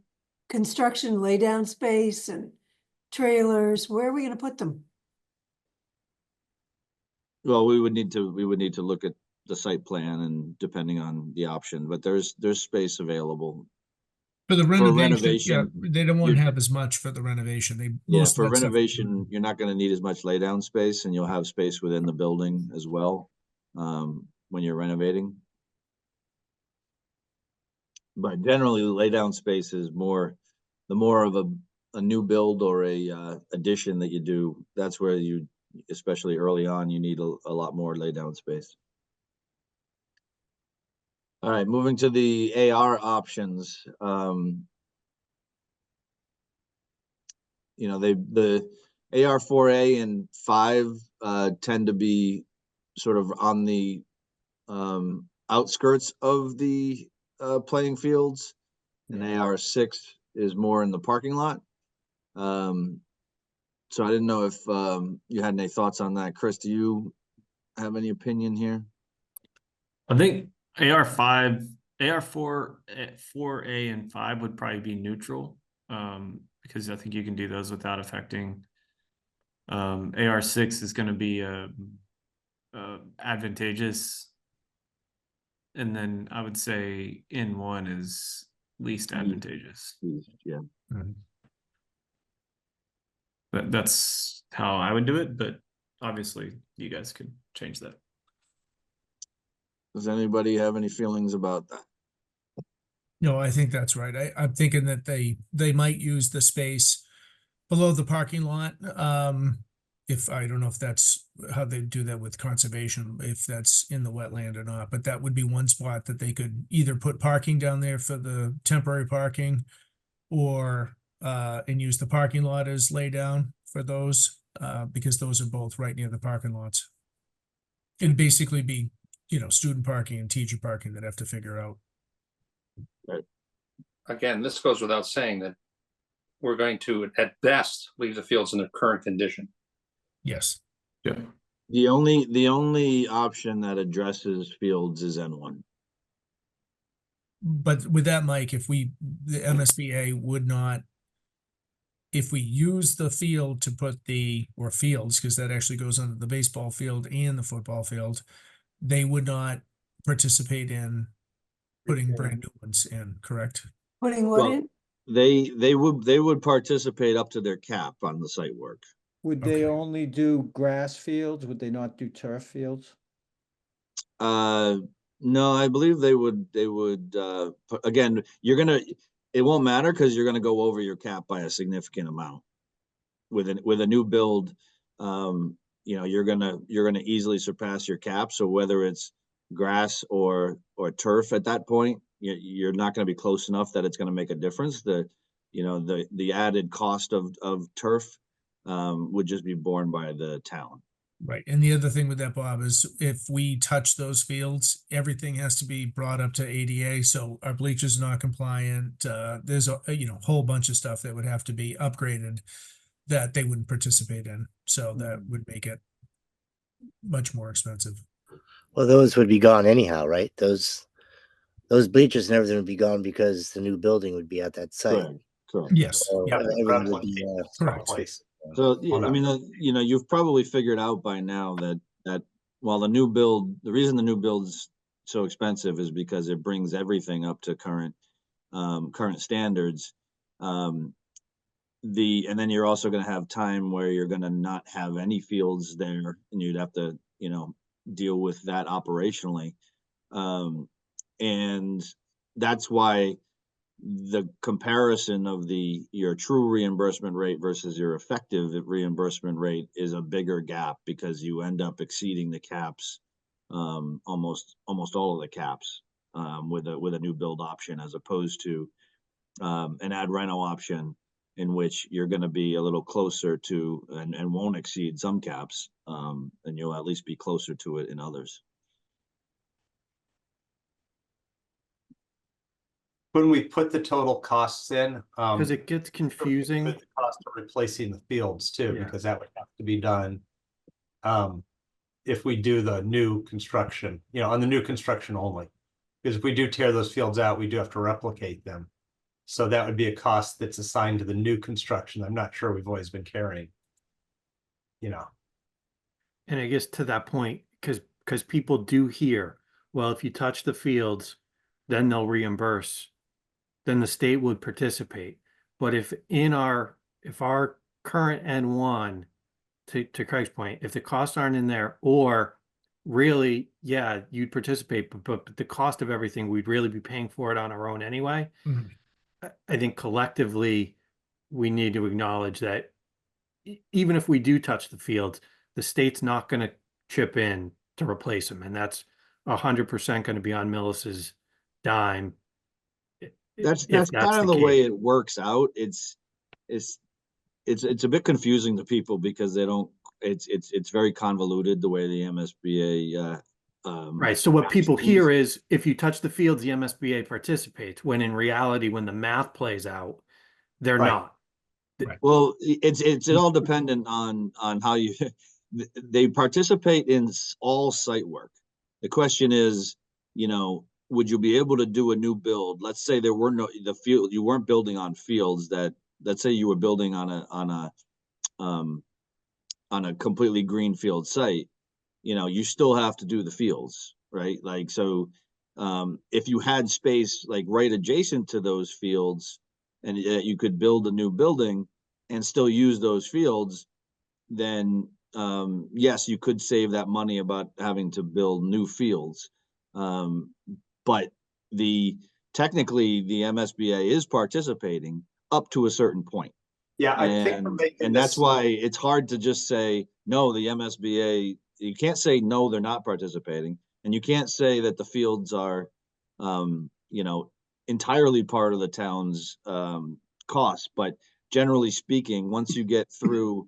construction laydown space and trailers. Where are we gonna put them? Well, we would need to look at the site plan and depending on the option, but there's space available. For the renovation, yeah, renovation, they don't want to you're- have as much for the renovation. Yeah, Most of for that stuff- renovation, you're not gonna need as much laydown space and you'll have space within the building as well, when you're renovating. But generally, the laydown space is the more of a new build or a addition that you do, that's where you, especially early on, you need a lot more laydown space. All right, moving to the AR options. You know, the AR 4A and 5 tend to be sort of on the outskirts of the playing fields, and AR 6 is more in the parking lot. So I didn't know if you had any thoughts on that. Chris, do you have any opinion here? I think AR4, 4A and 5 would probably be neutral, because I think you can do those without affecting. AR6 is going to be advantageous, and then I would say N1 is least advantageous. Yeah. That's how I would do it, but obviously you guys could change that. Does anybody have any feelings about that? No, I think that's right. I'm thinking that they might use the space below the parking lot. If I don't know if that's how they do that with conservation, if that's in the wetland or not, but that would be one spot that they could either put parking down there for the temporary parking or and use the parking lot as lay down for those, because those are both right near the parking lots. It'd basically be, student parking and teacher parking that have to figure out. Again, this goes without saying that we're going to, at best, leave the fields in their current condition. Yes. Yeah. The only option that addresses fields is N1. But with that, Mike, the MSBA would not, if we use the field to put or fields, because that actually goes under the baseball field and the football field, they would not participate in putting brand new ones in, correct? Putting what in? They would participate up to their cap on the site work. Would they Okay. only do grass fields? Would they not do turf fields? No, I believe they would again, it won't matter because you're gonna go over your cap by a significant amount. With a new build, you're gonna easily surpass your cap. So whether it's grass or turf at that point, you're not gonna be close enough that it's gonna make a difference. the added cost of turf would just be borne by the town. Right. And the other thing with that, Bob, is if we touch those fields, everything has to be brought up to ADA. So our bleachers are not compliant. There's a whole bunch of stuff that would have to be upgraded that they wouldn't participate in. So that would make it much more expensive. Well, those would be gone anyhow, right? Those bleachers and everything would be gone because the new building would be at that site. Correct. Yes. So Yeah. everything would be, Correct. So, I mean, you've probably figured out by now that while the reason the new build's so expensive is because it brings everything up to current standards. And then you're also going to have time where you're going to not have any fields there, and you'd have to, deal with that operationally. And that's why the comparison of your true reimbursement rate versus your effective reimbursement rate is a bigger gap, because you end up exceeding the caps, almost all of the caps, with a new build option, as opposed to an ad reno option, in which you're going to be a little closer to and won't exceed some caps, and you'll at least be closer to it in others. When we put the total costs in, Because it gets confusing. the cost of replacing the fields too, Yeah. because that would have to be done. If we do the new construction, on the new construction only, because if we do tear those fields out, we do have to replicate them. So that would be a cost that's assigned to the new construction. I'm not sure we've always been carrying. And I guess to that point, because people do hear, well, if you touch the fields, then they'll reimburse, then the state would participate. But if our current N1, to Craig's point, if the costs aren't in there, or really, yeah, you'd participate, but the cost of everything, we'd really be paying for it on our own anyway. Mhm. I think collectively, we need to acknowledge that even if we do touch the fields, the state's not going to chip in to replace them, and that's 100% going to be on Millis's dime. That's if kind of the way case. it works out. It's a bit confusing to people, because they don't. It's very convoluted the way the MSBA. Right. So what people hear is, if you touch the fields, the MSBA participates, when in reality, when the math plays out, they're Right. not. Well, it's all dependent on how you. They participate in all site work. The question is, would you be able to do a new build? Let's say there were you weren't building on fields that. Let's say you were building on a completely greenfield site. You still have to do the fields, right? Like, so if you had space like right adjacent to those fields, and you could build a new building and still use those fields, then yes, you could save that money about having to build new fields. But technically the MSBA is participating up to a certain point. Yeah, I think and that's why it's hard to just say, no, the MSBA, you can't say, no, they're not participating. And you can't say that the fields are, entirely part of the town's costs. But generally speaking, once you get through,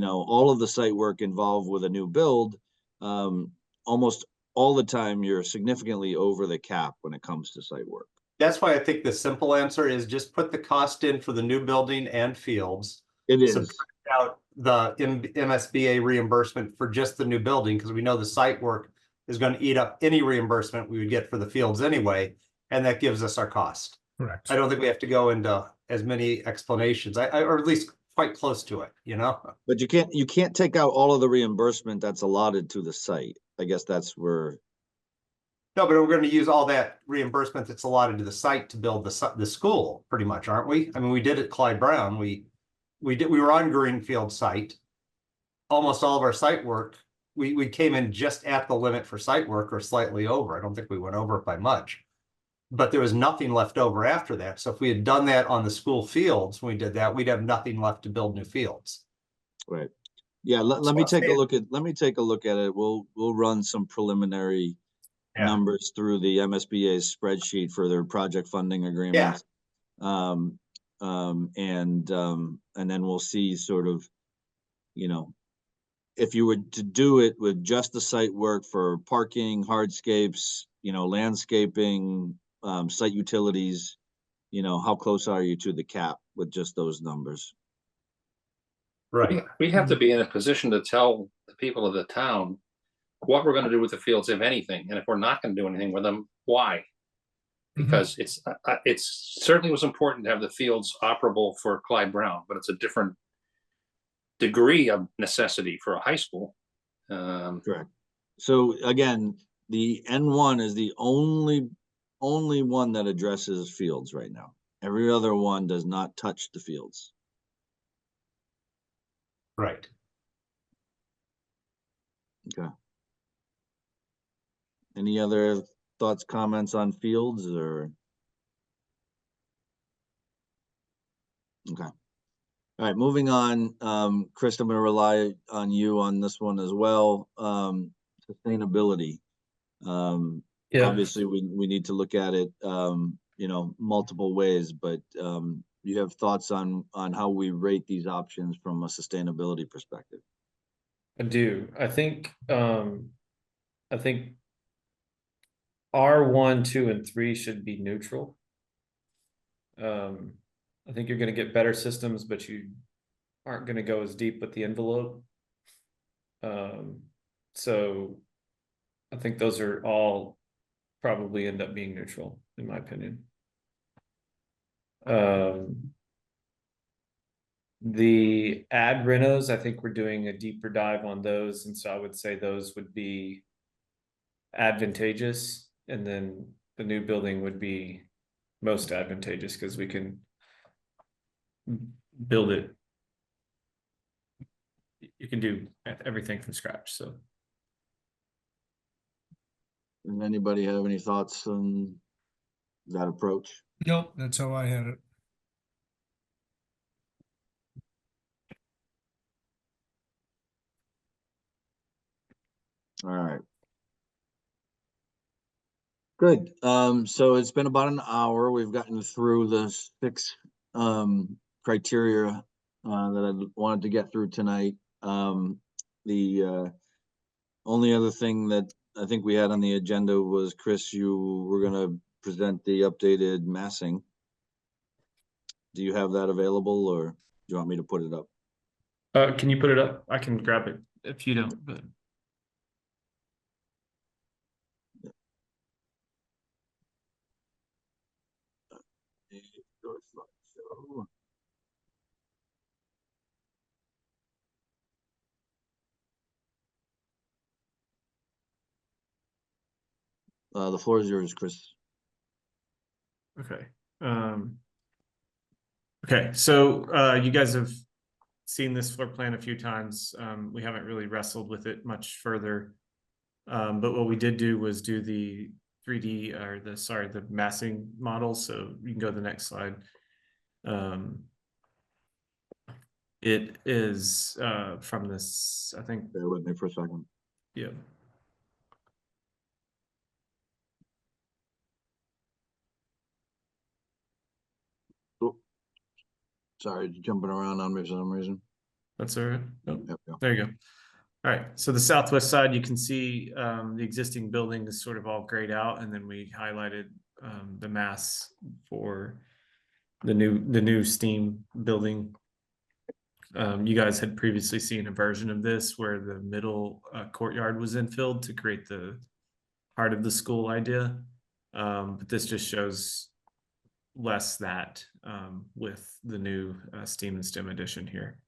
all of the site work involved with a new build, almost all the time you're significantly over the cap when it comes to site work. That's why I think the simple answer is just put the cost in for the new building and fields. It is. Subtract out the MSBA reimbursement for just the new building, because we know the site work is going to eat up any reimbursement we would get for the fields anyway, and that gives us our cost. Correct. I don't think we have to go into as many explanations, or at least quite close to it, But you can't take out all of the reimbursement that's allotted to the site. I guess that's where. No, but we're going to use all that reimbursement that's allotted to the site to build the school, pretty much, aren't we? I mean, we did at Clyde Brown. We were on Greenfield site. Almost all of our site work, we came in just at the limit for site work, or slightly over. I don't think we went over it by much. But there was nothing left over after that. So if we had done that on the school fields, when we did that, we'd have nothing left to build new fields. Right. Yeah. Let me take a look at it. We'll run some preliminary numbers through the MSBA's spreadsheet for their project funding agreements. and then we'll see sort of, you know, if you were to do it with just the site work for parking, hardscapes, you know, landscaping, site utilities, you know, how close are you to the cap with just those numbers? Right. We have to be in a position to tell the people of the town what we're gonna do with the fields, if anything, and if we're not gonna do anything with them, why? Because it's certainly was important to have the fields operable for Clyde Brown, but it's a different degree of necessity for a high school. Correct. So again, the N1 is the only one that addresses fields right now. Every other one does not touch the fields. Right. Okay. Any other thoughts, comments on fields or? Okay. All right, moving on. Chris, I'm gonna rely on you on this one as well. Sustainability. Obviously we need to look at it, you know, multiple ways, but you have thoughts on how we rate these options from a sustainability perspective? I do. I think R1, 2, and 3 should be neutral. I think you're gonna get better systems, but you aren't gonna go as deep with the envelope. So I think those are all probably end up being neutral, in my opinion. The ad renos, I think we're doing a deeper dive on those, and so I would say those would be advantageous, and then the new building would be most advantageous because we can build it. You can do everything from scratch. So, Does anybody have any thoughts on that approach? Nope, that's how I had it. All right. Good. So it's been about an hour. We've gotten through the 6 criteria that I wanted to get through tonight. The only other thing that I think we had on the agenda was, Chris, you were going to present the updated massing. Do you have that available, or do you want me to put it up? can you put it up? I can grab it if you don't, but. The floor is yours, Chris. Okay. Okay, so you guys have seen this floor plan a few times. We haven't really wrestled with it much further. But what we did do was do the 3D or the massing model. So you can go to the next slide. It is from this, I think. Bear with me for a second. Yeah. Sorry, jumping around on me for some reason. That's all right. Oh, Yep. there you go. All right. So the southwest side, you can see the existing building is sort of all grayed out, and then we highlighted the mass for the new STEAM building. You guys had previously seen a version of this where the middle courtyard was infilled to create the heart of the school idea. But this just shows less that with the new STEAM and STEM edition here.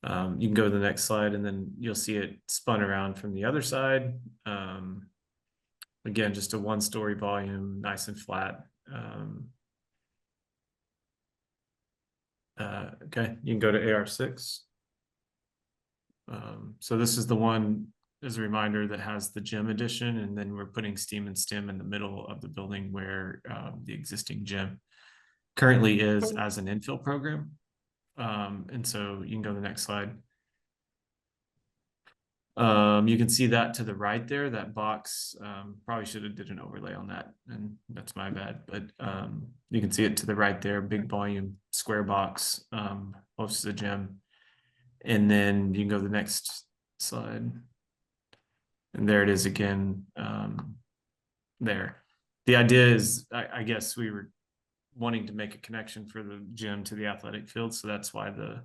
You can go to the next slide, and then you'll see it spun around from the other side. Again, just a 1-story volume, nice and flat. Okay, you can go to AR6. So this is the one, as a reminder, that has the gym edition, and then we're putting STEAM and STEM in the middle of the building where the existing gym currently is as an infill program. And so you can go to the next slide. You can see that to the right there, that box. Probably should have did an overlay on that, and that's my bad. But you can see it to the right there, big volume square box, hosts the gym. And then you can go to the next slide. And there it is again. There. The idea is, I guess we were wanting to make a connection for the gym to the athletic field, so that's why the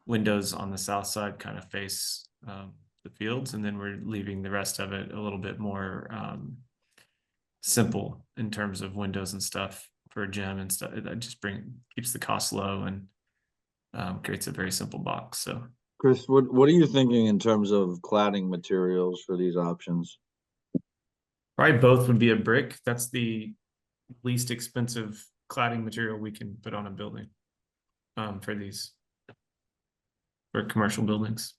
windows on the south side kind of face the fields, and then we're leaving the rest of it a little bit more simple in terms of windows and stuff for a gym and stuff. That just keeps the cost low and creates a very simple box. So Chris, what are you thinking in terms of cladding materials for these options? probably both would be a brick. That's the least expensive cladding material we can put on a building for these, for commercial buildings.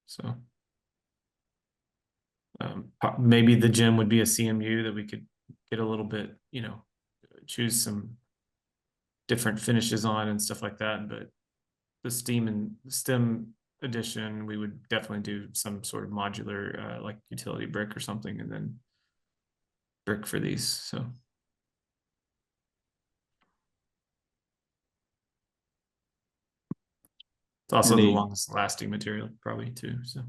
So maybe the gym would be a CMU that we could get a little bit, you know, choose some different finishes on and stuff like that. But the STEM edition, we would definitely do some sort of modular like utility brick or something, and then brick for these. So it's also the longest lasting material probably too. So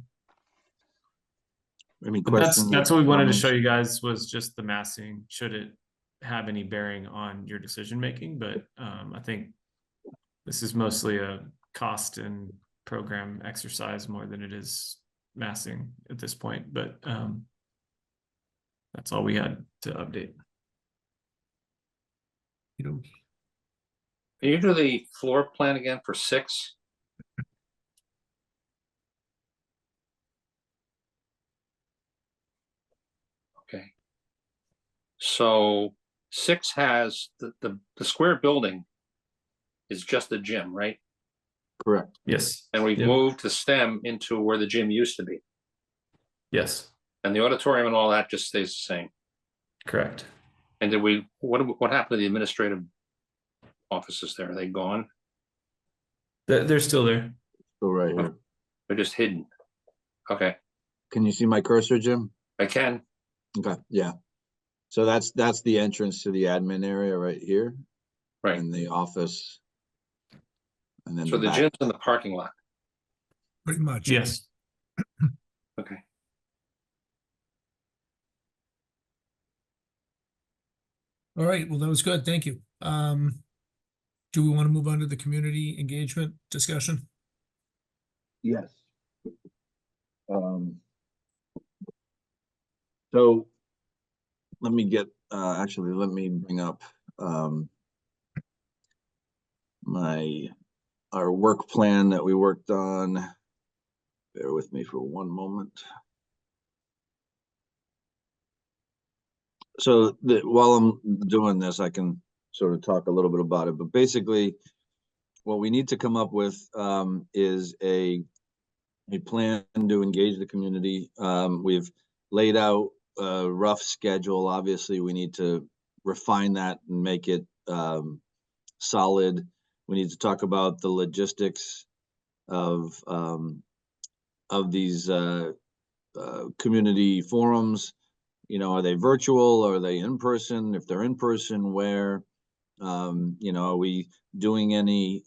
any questions? That's what we wanted to show you guys, was just the massing, should it have any bearing on your decision making. But I think this is mostly a cost and program exercise more than it is massing at this point. But that's all we had to update. Can you do the floor plan again for 6? Okay. So 6 has the square building is just the gym, right? Correct. Yes. And we've moved the STEM into where the gym used to be. Yes. And the auditorium and all that just stays the same. Correct. And did what happened to the administrative offices there? Are they gone? They're still there. Still right here. They're just hidden. Okay. Can you see my cursor, Jim? I can. Okay, yeah. So that's the entrance to the admin area right here. Right. And the office. And then So the gym's in the parking lot. Pretty much. Yes. Okay. All right, well, that was good. Thank you. Do we want to move on to the community engagement discussion? Yes. So let me get, actually, let me bring up our work plan that we worked on. Bear with me for one moment. So while I'm doing this, I can sort of talk a little bit about it, but basically what we need to come up with is a plan to engage the community. We've laid out a rough schedule. Obviously, we need to refine that and make it solid. We need to talk about the logistics of these community forums. You know, are they virtual? Are they in person? If they're in person, where? You know, are we doing any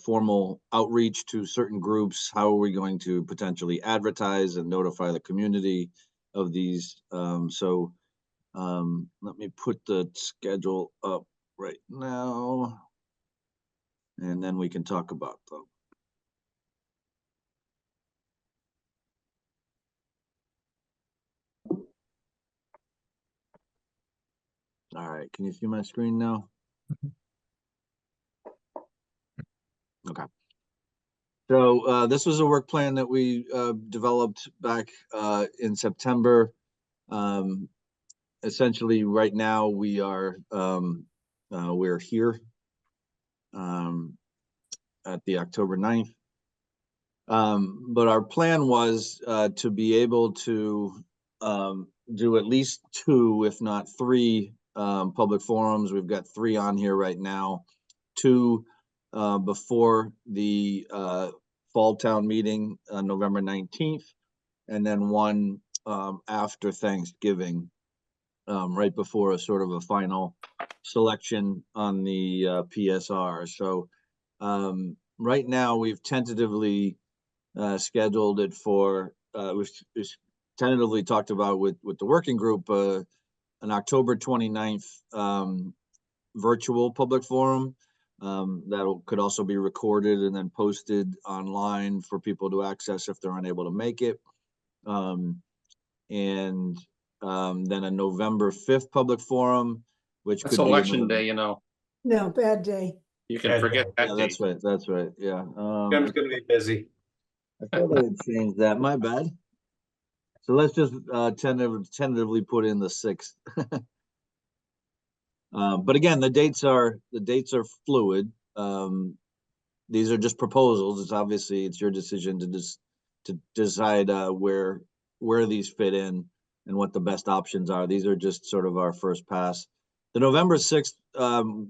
formal outreach to certain groups? How are we going to potentially advertise and notify the community of these? So let me put the schedule up right now, and then we can talk about them. All right, can you see my screen now? Okay. So this was a work plan that we developed back in September. Essentially, right now we're here at the October 9th. But our plan was to be able to do at least 2, if not 3 public forums. We've got 3 on here right now, 2 before the fall town meeting on November 19th, and then one after Thanksgiving, right before a sort of a final selection on the PSR. So right now we've tentatively scheduled it for, we've tentatively talked about with the working group, an October 29th virtual public forum. That could also be recorded and then posted online for people to access if they're unable to make it. And then a November 5th public forum, which That's could be election another- day, you know. No, bad day. You can Bad forget day. that Yeah, date. that's right. Yeah. Jim's gonna be busy. I thought I had changed that. My bad. So let's just tentatively put in the 6th. But again, the dates are fluid. These are just proposals. It's obviously it's your decision to decide where these fit in and what the best options are. These are just sort of our first pass. The November 6th,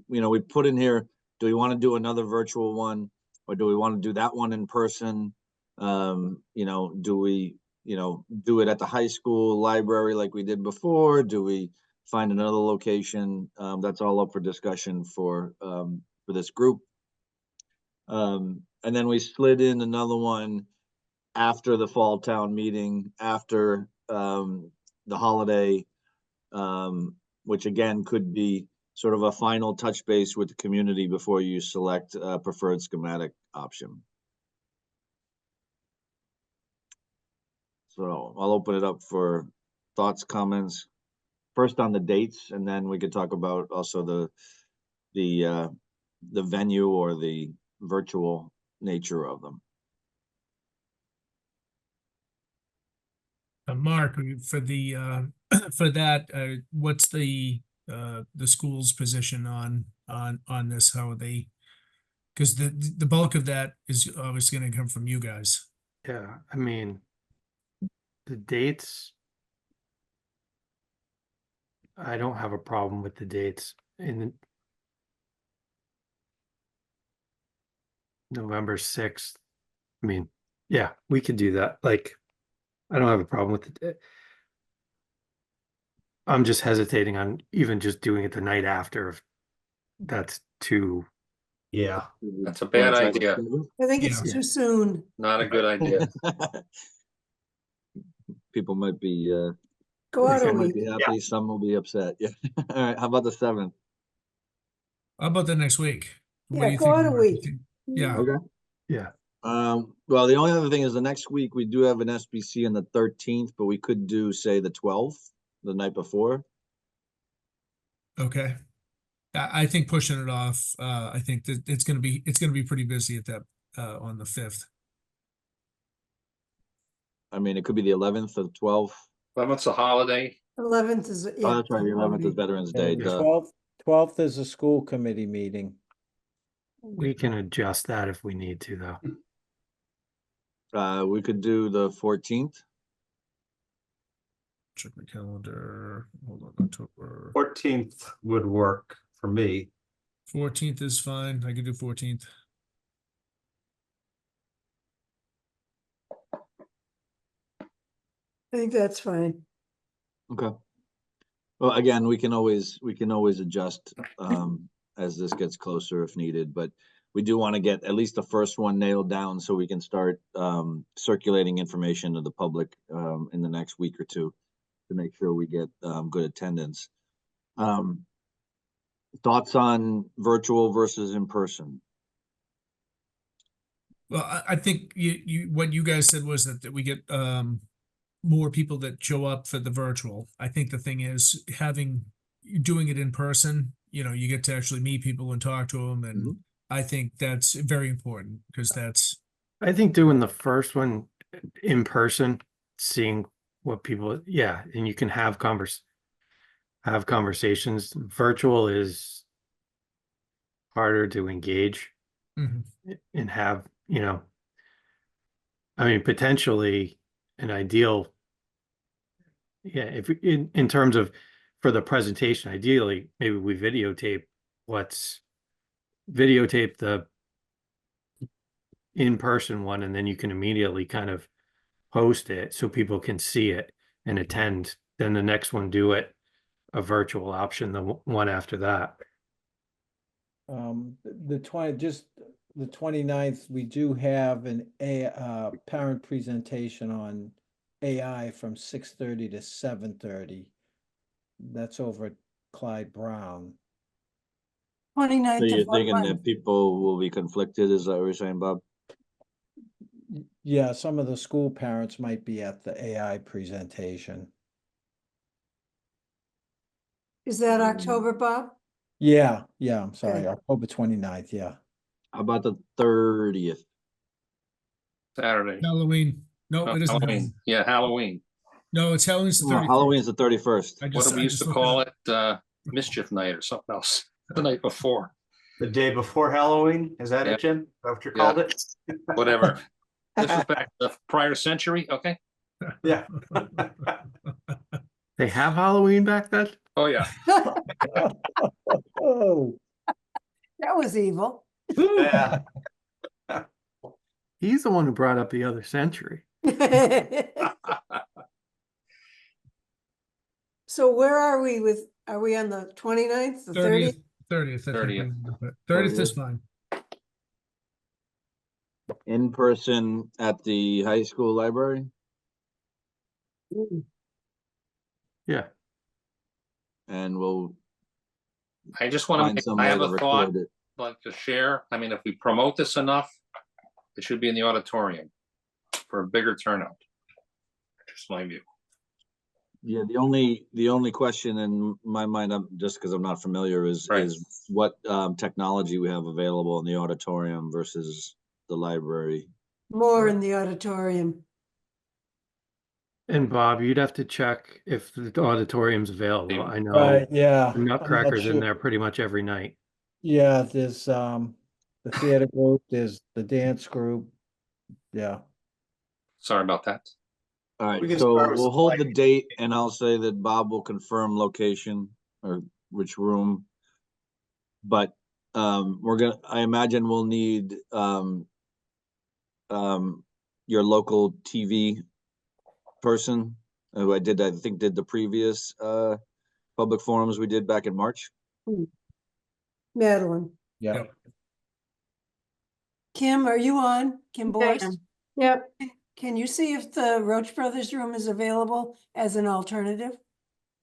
we put in here, do we want to do another virtual one, or do we want to do that one in person? Do we, do it at the high school library like we did before? Do we find another location? That's all up for discussion for this group. And then we slid in another one after the fall town meeting, after the holiday, which again could be sort of a final touch base with the community before you select a preferred schematic option. So I'll open it up for thoughts, comments, first on the dates, and then we could talk about also the venue or the virtual nature of them. Mark, for the for that, what's the school's position on this? How are they? Because the bulk of that is obviously going to come from you guys. Yeah, I mean, the dates, I don't have a problem with the dates in November 6th. I mean, yeah, we could do that. Like, I don't have a problem with it. I'm just hesitating on even just doing it the night after. If that's too, Yeah. That's a bad idea. I think it's Yeah. too soon. Not a good idea. People might be Go out a some might week. be happy, some will be upset. Yeah. All right. How about the 7th? How about the next week? What do Yeah, you go think, out a Mark? You week. think- Yeah. Okay. yeah. Well, the only other thing is the next week we do have an SBC on the 13th, but we could do, say, the 12th, the night before. Okay. I think pushing it off. I think that it's gonna be pretty busy at that on the 5th. I mean, it could be the 11th or the 12th. 11th's a holiday. 11th is, Oh, yeah. that's right. The 11th is Veterans Day. And Duh. 12th is a school committee meeting. We can adjust that if we need to, though. We could do the 14th. Check my calendar. Hold on, October 14th would work for me. 14th is fine. I could do 14th. I think that's fine. Okay. Well, again, we can always adjust as this gets closer if needed, but we do want to get at least the first one nailed down so we can start circulating information to the public in the next week or two to make sure we get good attendance. Thoughts on virtual versus in person? Well, I think what you guys said was that we get more people that show up for the virtual. I think the thing is doing it in person, you get to actually meet people and talk to them. And I think that's very important because I think doing the first one in person, seeing what people, yeah, and you can have conversations. Virtual is harder to engage Mhm. and have, I mean, potentially an ideal. Yeah, if in terms of for the presentation, ideally, maybe we videotape the in-person one, and then you can immediately kind of post it so people can see it and attend. Then the next one, do it a virtual option, the one after that. The 29th, we do have parent presentation on AI from 6:30 to 7:30. That's over at Clyde Brown. 29th So you're of what thinking month? that people will be conflicted, is that what you're saying, Bob? Yeah, some of the school parents might be at the AI presentation. Is that October, Bob? Yeah, I'm sorry, Okay. October 29th, yeah. How about the 30th? Saturday. Halloween. No, Oh, it isn't. Halloween. Yeah, Halloween. No, it's Halloween's the No, 31st. Halloween's the 31st. I What just, do we I used just to looked call it up. it? Mischief night or something else the night before. The day before Halloween, is that Yeah. it, Jim? Is that what you Yeah. called it? Whatever. This was back the prior century. Okay. Yeah. They have Halloween back then? Oh, yeah. Oh. That was evil. Yeah. He's the one who brought up the other century. So where are we are we on the 29th, the 30th? 30th. 30th. 30th is fine. In person at the high school library? Yeah. And we'll I just want find to, some I way have to a thought, record it. like to share. I mean, if we promote this enough, it should be in the auditorium for a bigger turnout. Just my view. Yeah, the only question in my mind, just because I'm not familiar, is what technology we have available in the auditorium versus the library. More in the auditorium. And Bob, you'd have to check if the auditorium's available. I know Right, yeah. the I'm not Nutcracker's in sure. there pretty much every night. Yeah, there's the theater group, there's the dance group. Yeah. Sorry about that. All We right, can so start with we'll some hold the lighting. date and I'll say that Bob will confirm location or which room. But I imagine we'll need your local TV person who I think did the previous public forums we did back in March. Madeline. Yeah. Yep. Kim, are you on? Kim I Boyce? am. Yep. Can you see if the Roach Brothers room is available as an alternative?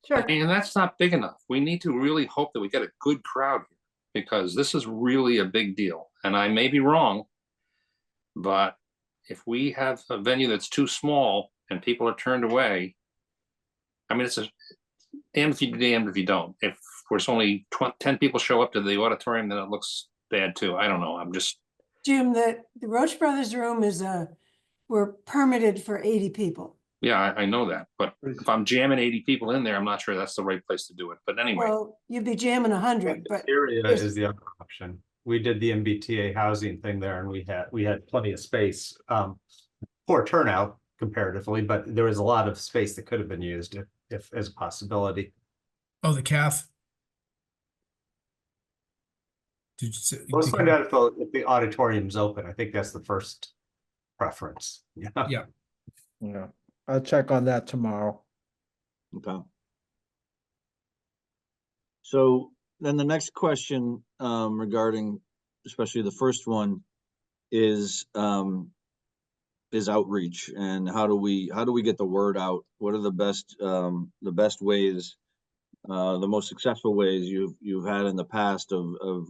Sure. And that's not big enough. We need to really hope that we get a good crowd here because this is really a big deal. And I may be wrong, but if we have a venue that's too small and people are turned away, I mean, it's a damned if you do, damned if you don't. If there's only 10 people show up to the auditorium, then it looks bad too. I don't know. I'm just. Jim, the Roach Brothers room is we're permitted for 80 people. Yeah, I know that, but if I'm jamming 80 people in there, I'm not sure that's the right place to do it. But anyway. Well, you'd be jamming 100, but Area is the other option. We did the MBTA housing thing there and we had plenty of space. Poor turnout comparatively, but there was a lot of space that could have been used if as a possibility. Oh, the calf. Did you say? Let's find out if the auditorium's open. I think that's the first preference. Yeah. Yeah. I'll check on that tomorrow. Okay. So then the next question regarding, especially the first one, is outreach and how do we get the word out? What are the best ways, the most successful ways you've had in the past of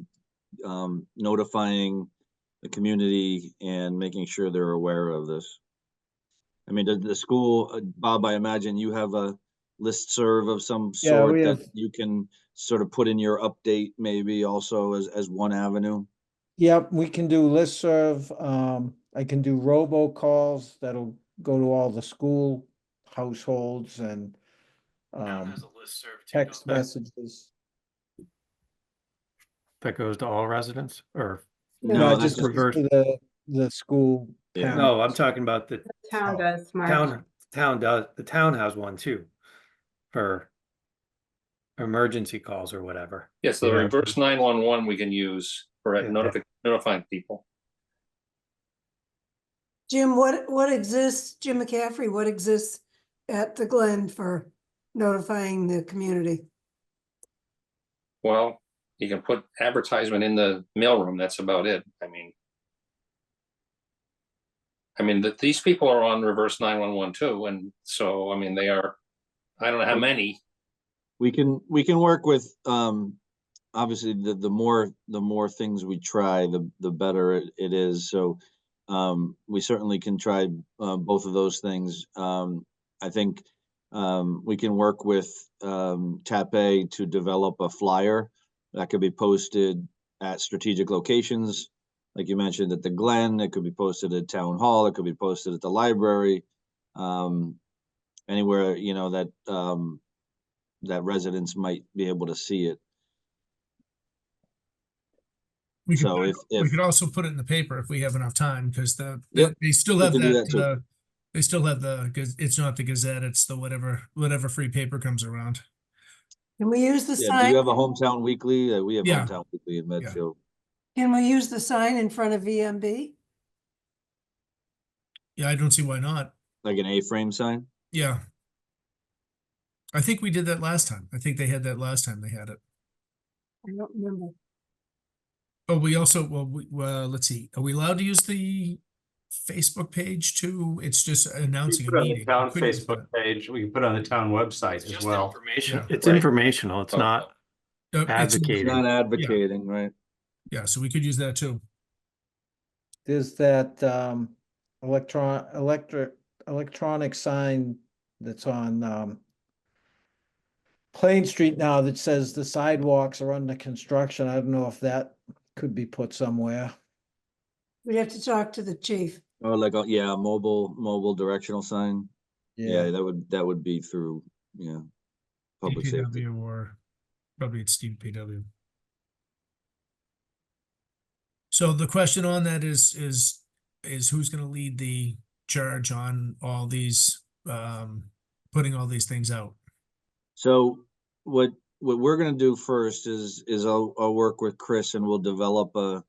notifying the community and making sure they're aware of this? I mean, does the school, Bob, I imagine you have a listserv of some sort that you can sort of put in your update maybe also as one avenue? Yep, we can do listserv. I can do robocalls that'll go to all the school households and text messages. That goes to all residents or? No, that's just reverse. to the school. Yeah. No, I'm talking about the Town does, Mark. town does, the town has one too. For emergency calls or whatever. Yes, the reverse 911 we can use for notifying people. Jim, what exists, Jim McCaffrey, what exists at the Glen for notifying the community? Well, you can put advertisement in the mailroom. That's about it. I mean that these people are on reverse 911 too, and so I mean they are. I don't know how many. We can work with, obviously the more things we try, the better it is. So we certainly can try both of those things. I think we can work with TAPE to develop a flyer that could be posted at strategic locations. Like you mentioned, at the Glen, it could be posted at Town Hall, it could be posted at the library, anywhere, you know, that that residents might be able to see it. We could, So put it- if we could also put it in the paper if we have enough time, because Yep, they still we have can do that too. that, they still have it's not the Gazette, it's the whatever free paper comes around. Can we use the Yeah, do sign? you have a hometown weekly? We have Yeah. hometown weekly in Medfield. Can we use the sign in front of VMB? Yeah, I don't see why not. Like an A-frame sign? Yeah. I think we did that last time. I think they had that last time they had it. I don't remember. Oh, we also, let's see, are we allowed to use the Facebook page too? It's just announcing a Put it on the meeting. town We couldn't use Facebook page. We can put it on the town website as well. Information. Yeah. It's Right. informational. It's Oh. not that. It's- It's advocating. not advocating, right? Yeah, so we could use that too. There's that electronic sign that's on Plain Street now that says the sidewalks are under construction. I don't know if that could be put somewhere. We'd have to talk to the chief. Or like, yeah, a mobile directional sign. Yeah, that would be through, public safety. DPW or probably it's DPW. So the question on that is who's gonna lead the charge on all these, putting all these things out? So what we're gonna do first is I'll work with Chris and we'll develop a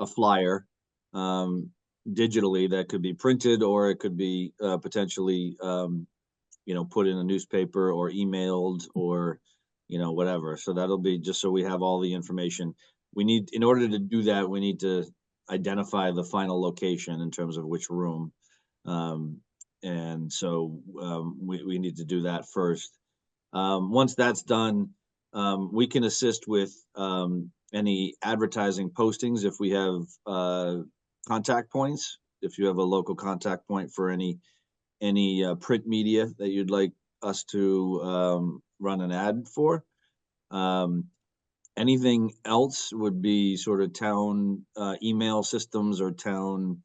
flyer digitally that could be printed, or it could be potentially put in a newspaper or emailed or whatever. So that'll be just so we have all the information. In order to do that, we need to identify the final location in terms of which room. And so we need to do that first. Once that's done, we can assist with any advertising postings if we have contact points. If you have a local contact point for any print media that you'd like us to run an ad for. Anything else would be sort of town email systems or town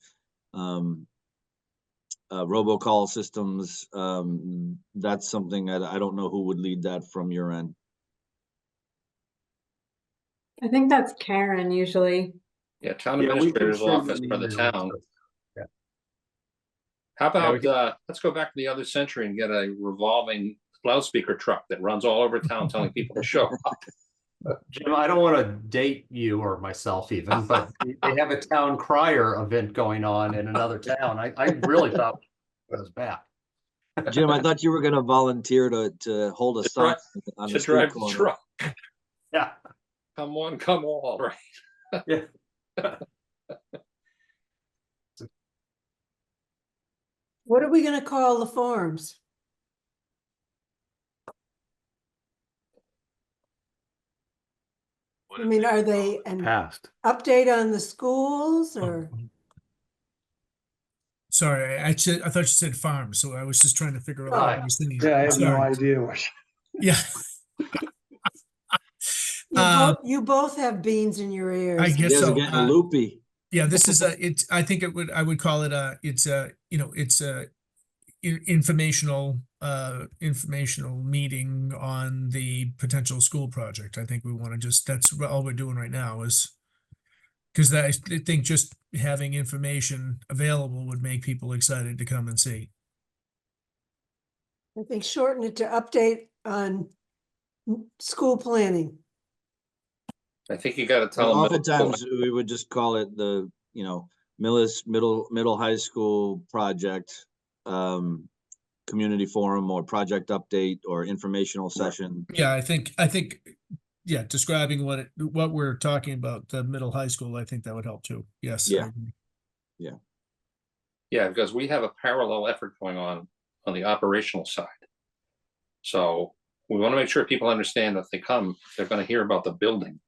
robocall systems. That's something I don't know who would lead that from your end. I think that's Karen usually. Yeah, town Yeah, we can administrator's send office an for the email. town. Yeah. How Yeah, about, let's go back to the other century and get a revolving loudspeaker truck that runs all over town telling people to show up. Jim, I don't want to date you or myself even, but they have a town crier event going on in another town. I really thought it was bad. Jim, I thought you were gonna volunteer to hold a sign on To the street drive the corner. truck. Yeah. Come on, come all, right? Yeah. What are we gonna call the forums? I mean, are they an Passed. update on the schools or? Sorry, I thought you said farm, so I was just trying to figure out what I was thinking. Yeah, I have no Sorry. idea. Yeah. You both have beans in your ears. I You guess guys so. are getting loopy. Yeah, this is I think I would call it it's a informational meeting on the potential school project. I think we want to that's all we're doing right now is because I think just having information available would make people excited to come and see. I think shorten it to update on school planning. I think you gotta tell them. Oftentimes we would just call it the middle high school project, community forum or project update or informational session. Yeah, I think, yeah, describing what we're talking about, the middle high school, I think that would help too. Yes. I Yeah. agree. Yeah, because we have a parallel effort going on the operational side. So we want to make sure people understand that if they come, they're going to hear about the building.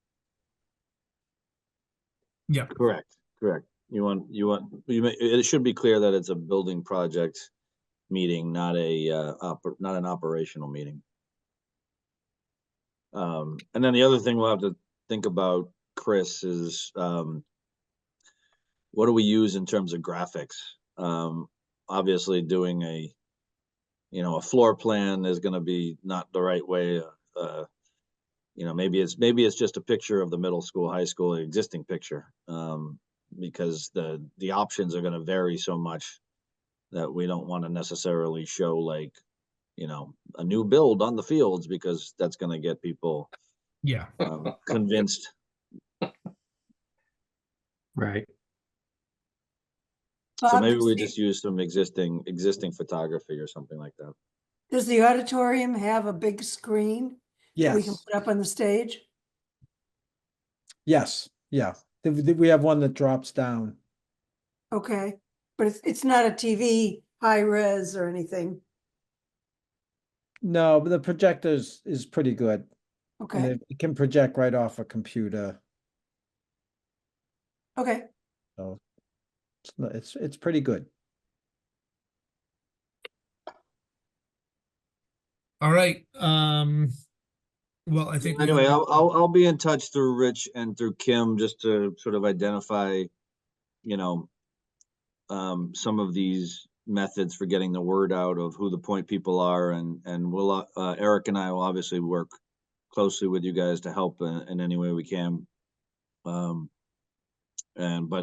Yeah. Correct. It should be clear that it's a building project meeting, not an operational meeting. And then the other thing we'll have to think about, Chris, is what do we use in terms of graphics? Obviously doing a floor plan is going to be not the right way. Maybe it's just a picture of the middle school, high school, existing picture, because the options are going to vary so much that we don't want to necessarily show like, a new build on the fields, because that's going to get people Yeah. convinced. Right. So Bob, maybe we just use some existing photography or something like that. does the auditorium have a big screen that we can Yes, put up on the stage? yes, yeah. We have one that drops down. Okay, but it's not a TV high res or anything. No, but the projector is pretty good. And Okay, it can project right off a computer, okay. so it's pretty good. All right. Well, I think. Anyway, I'll be in touch through Rich and through Kim just to sort of identify, some of these methods for getting the word out of who the point people are, and we'll Eric and I will obviously work closely with you guys to help in any way we can. But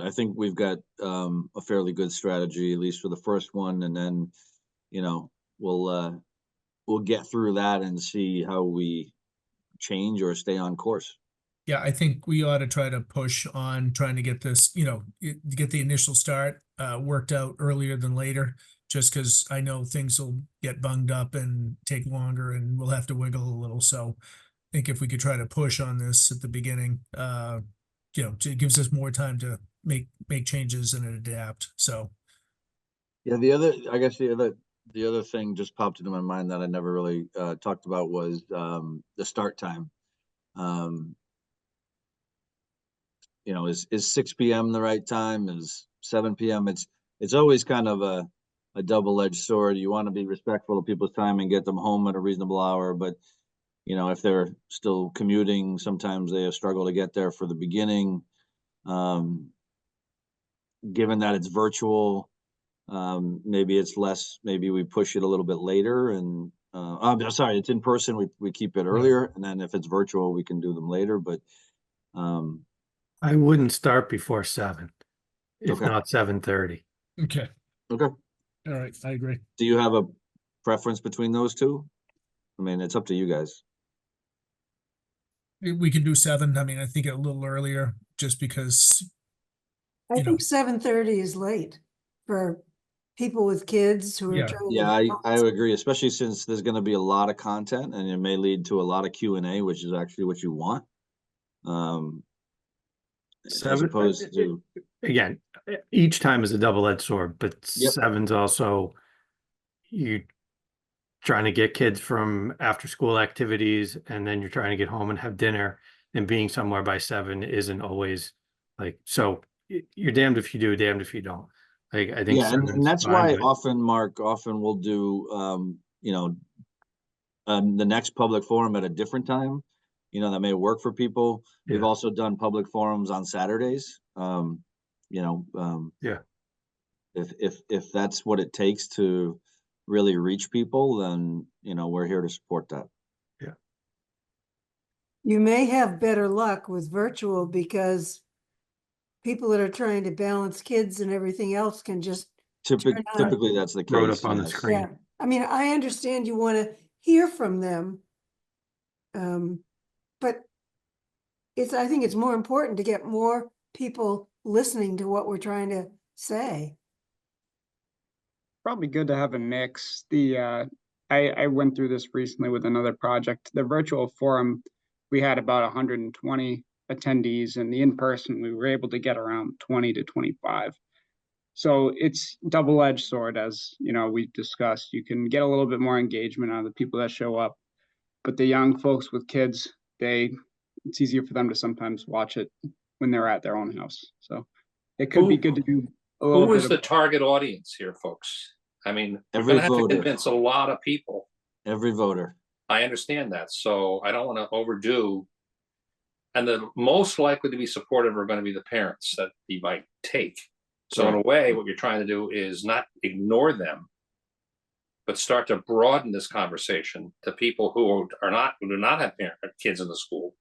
I think we've got a fairly good strategy, at least for the first one, and then we'll get through that and see how we change or stay on course. Yeah, I think we ought to try to push on trying to get this, get the initial start worked out earlier than later, just because I know things will get bunged up and take longer and we'll have to wiggle a little. So I think if we could try to push on this at the beginning, it gives us more time to make changes and adapt. So. Yeah, the other thing just popped into my mind that I never really talked about was the start time. Is 6 p.m. the right time? Is 7 p.m.? It's always kind of a double-edged sword. You want to be respectful of people's time and get them home at a reasonable hour, but if they're still commuting, sometimes they struggle to get there for the beginning. Given that it's virtual, maybe it's less, maybe we push it a little bit later, and I'm sorry, it's in person, we keep it earlier, and then if it's virtual, we can do them later, but I wouldn't start before 7, if Okay. not 7:30. Okay. Okay. All right. I agree. Do you have a preference between those two? I mean, it's up to you guys. We can do 7. I mean, I think a little earlier, just because. I think 7:30 is late for people with kids who are Yeah. trying to. Yeah, get I home. agree, especially since there's going to be a lot of content and it may lead to a lot of Q&A, which is actually what you want. As 7 opposed to, again, each time is a double-edged sword, but Yep. 7's also you trying to get kids from after school activities, and then you're trying to get home and have dinner, and being somewhere by 7 isn't always like, so you're damned if you do, damned if you don't. Like, I think yeah, and 7's that's fine, why but- often we'll do, the next public forum at a different time, that may work for people. We've Yeah. also done public forums on Saturdays. Yeah. If that's what it takes to really reach people, then, we're here to support that. You may have better luck with virtual because people that are trying to balance kids and everything else can just. turn on. Typically, that's the Throw it case. up on the yes. screen. Yeah, I mean, I understand you want to hear from them. But I think it's more important to get more people listening to what we're trying to say. Probably good to have a mix. I went through this recently with another project. The virtual forum, we had about 120 attendees, and the in-person, we were able to get around 20 to 25. So it's double-edged sword, as you know, we discussed. You can get a little bit more engagement out of the people that show up, but the young folks with kids, it's easier for them to sometimes watch it when they're at their own house. So it could be good to do a little Who bit is the target audience here, folks? I mean, we're Every gonna have to voter. convince a lot of people. Every voter. I understand that, so I don't want to overdo. And the most likely to be supportive are going to be the parents that he might take. So in a way, what you're trying to do is not ignore them, but start to broaden this conversation to people who do not have kids in the school,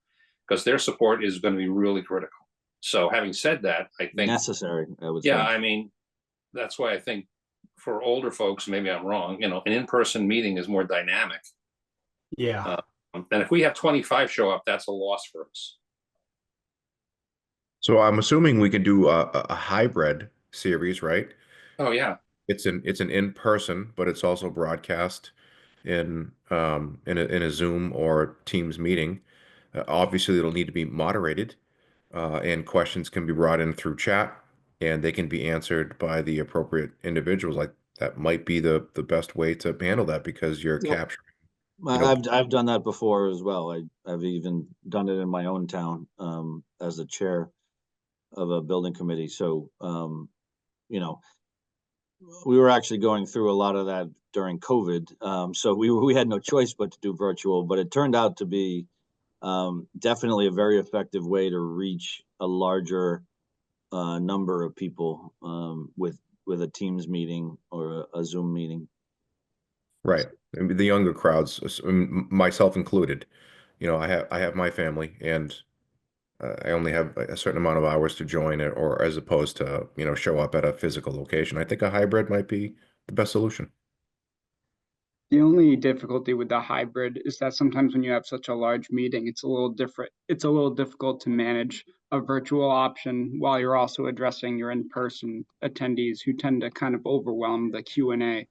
because their support is going to be really critical. So having said that, I think Necessary, I would yeah, say. I mean, that's why I think for older folks, maybe I'm wrong, you know, an in-person meeting is more dynamic. Yeah. And if we have 25 show up, that's a loss for us. So I'm assuming we can do a hybrid series, right? Oh yeah. It's an in-person, but it's also broadcast in a Zoom or Teams meeting. Obviously, it'll need to be moderated, and questions can be brought in through chat, and they can be answered by the appropriate individuals. Like that might be the best way to handle that, because you're Yeah. capturing. I've done that before as well. I've even done it in my own town as the chair of a building committee. So you know, we were actually going through a lot of that during COVID. So we had no choice but to do virtual, but it turned out to be definitely a very effective way to reach a larger number of people with a Teams meeting or a Zoom meeting. Right. I mean, the younger crowds, myself included, I have my family, and I only have a certain amount of hours to join it, or as opposed to, show up at a physical location. I think a hybrid might be the best solution. The only difficulty with the hybrid is that sometimes when you have such a large meeting, it's a little different. It's a little difficult to manage a virtual option while you're also addressing your in-person attendees who tend to kind of overwhelm the Q&A.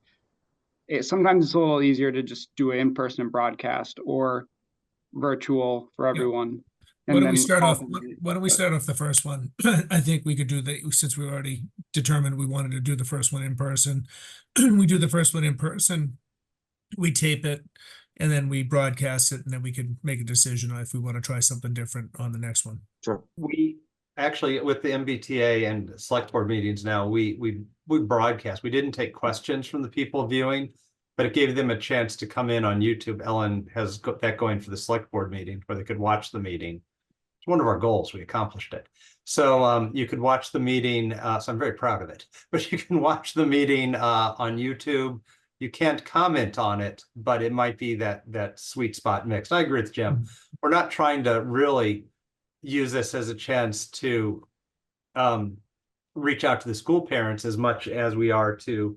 Sometimes it's a little easier to just do an in-person broadcast or virtual for everyone. Why don't we start off the first one? I think we could do since we already determined we wanted to do the first one in person. We do the first one in person, we tape it, and then we broadcast it, and then we can make a decision on if we want to try something different on the next one. Sure. We actually, with the MBTA and select board meetings now, we broadcast. We didn't take questions from the people viewing, but it gave them a chance to come in on YouTube. Ellen has got that going for the select board meeting where they could watch the meeting. It's one of our goals. We accomplished it. So you could watch the meeting. So I'm very proud of it, but you can watch the meeting on YouTube. You can't comment on it, but it might be that sweet spot mix. I agree with Jim. We're not trying to really use this as a chance to reach out to the school parents as much as we are to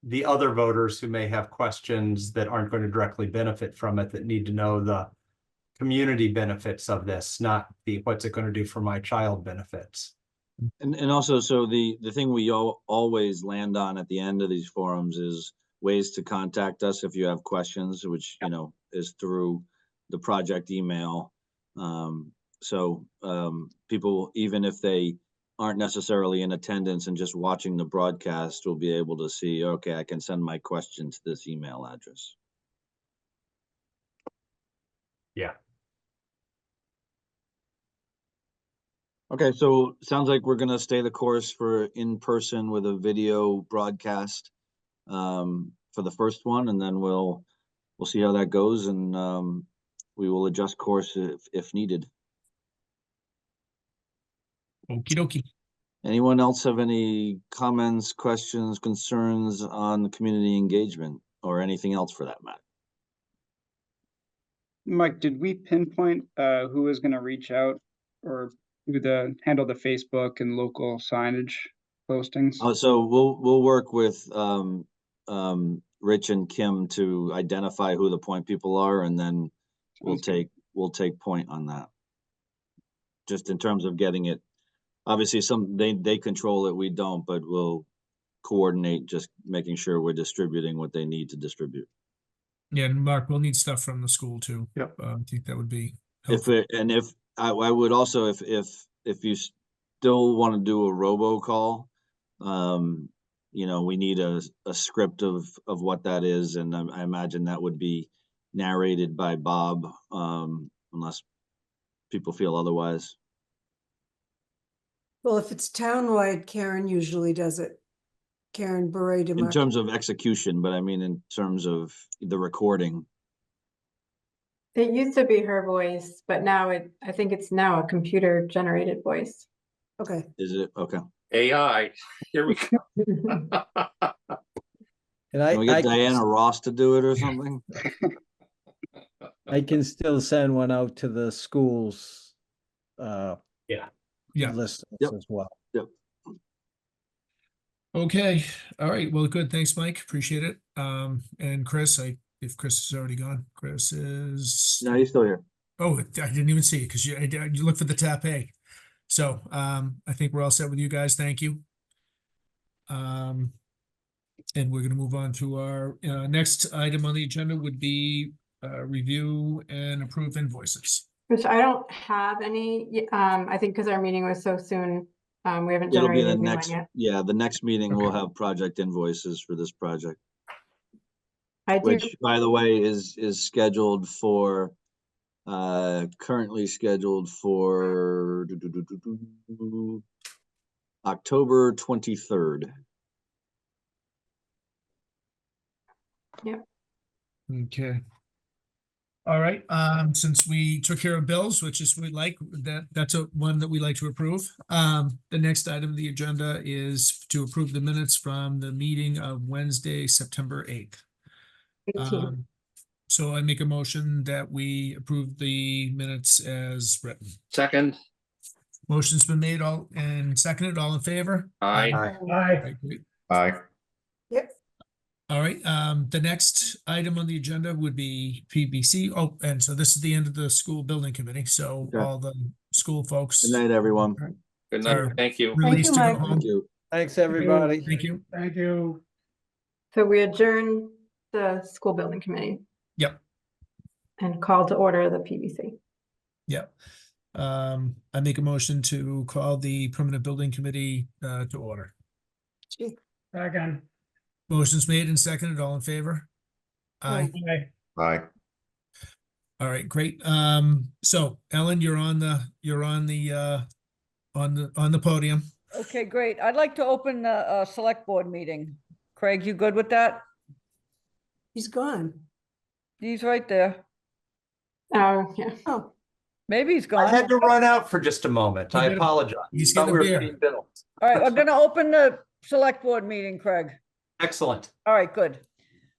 the other voters who may have questions that aren't going to directly benefit from it, that need to know the community benefits of this, not the what's it going to do for my child benefits. And also, so the thing we always land on at the end of these forums is ways to contact us if you have questions, which is through the project email. So people, even if they aren't necessarily in attendance and just watching the broadcast, will be able to see, okay, I can send my question to this email address. Yeah. Okay, so sounds like we're gonna stay the course for in person with a video broadcast for the first one, and then we'll see how that goes, and we will adjust course if needed. Okie dokie. Anyone else have any comments, questions, concerns on the community engagement, or anything else for that matter? Mike, did we pinpoint who is going to reach out, or who handle the Facebook and local signage postings? So we'll work with Rich and Kim to identify who the point people are, and then we'll take point on that. Just in terms of getting it obviously they control it, we don't, but we'll coordinate, just making sure we're distributing what they need to distribute. Yeah, and Mark, we'll need stuff from the school too. Yep. I think that would be If helpful. I would also, if you still want to do a robocall, you know, we need a script of what that is, and I imagine that would be narrated by Bob, unless people feel otherwise. Well, if it's townwide, Karen usually does it. Karen Bure In DeMarco. terms of execution, but I mean, in terms of the recording. It used to be her voice, but now I think it's now a computer generated voice. Okay. Is it? Okay. AI, here we go. And Can we I get Diana Ross to do it or something? I can still send one out to the schools. Yeah. List Yep. as well. Yep. Okay, all right, well, good, thanks, Mike, appreciate it. And Chris, if Chris is already gone, Chris is. No, he's still here. Oh, I didn't even see it, because you look for the tap A. So, I think we're all set with you guys, thank you. And we're gonna move on to our, next item on the agenda would be, review and approve invoices. Which I don't have any, I think because our meeting was so soon, we haven't It'll be generated the a new one next, yet. yeah, the next meeting we'll have project invoices for this project, I do, which, by the way, is scheduled for, currently scheduled for October 23rd. Okay. All right, since we took care of bills, which is we like, that's a one that we like to approve. The next item of the agenda is to approve the minutes from the meeting of Wednesday, September 8th. 18. So I make a motion that we approve the minutes as written. Second, Motion's been made all and seconded, all in favor? aye. Aye. Right, great. Aye. Yep. All right, the next item on the agenda would be PBC. Oh, and so this is the end of the school building committee, so Okay. all the school folks. Good night, everyone. Good night, Are thank you. Released to go Mike. home. Thank you. Thanks, everybody. Thank you. Thank you. So we adjourn the school building committee Yep, and call to order the PBC. yep. I make a motion to call the permanent building committee to order. Second. Motion's made and seconded, all in favor? Aye. Aye. Aye. All right, great. So Ellen, you're on the podium. Okay, great. I'd like to open the select board meeting. Craig, you good with that? He's gone. He's right there. Oh, yeah. Oh, Maybe he's I gone. had to run out for just a moment. I He's gonna- apologize. he's Thought gonna we were bear. being billed. All right, I'm gonna open the select board meeting, Craig. Excellent. All right, good.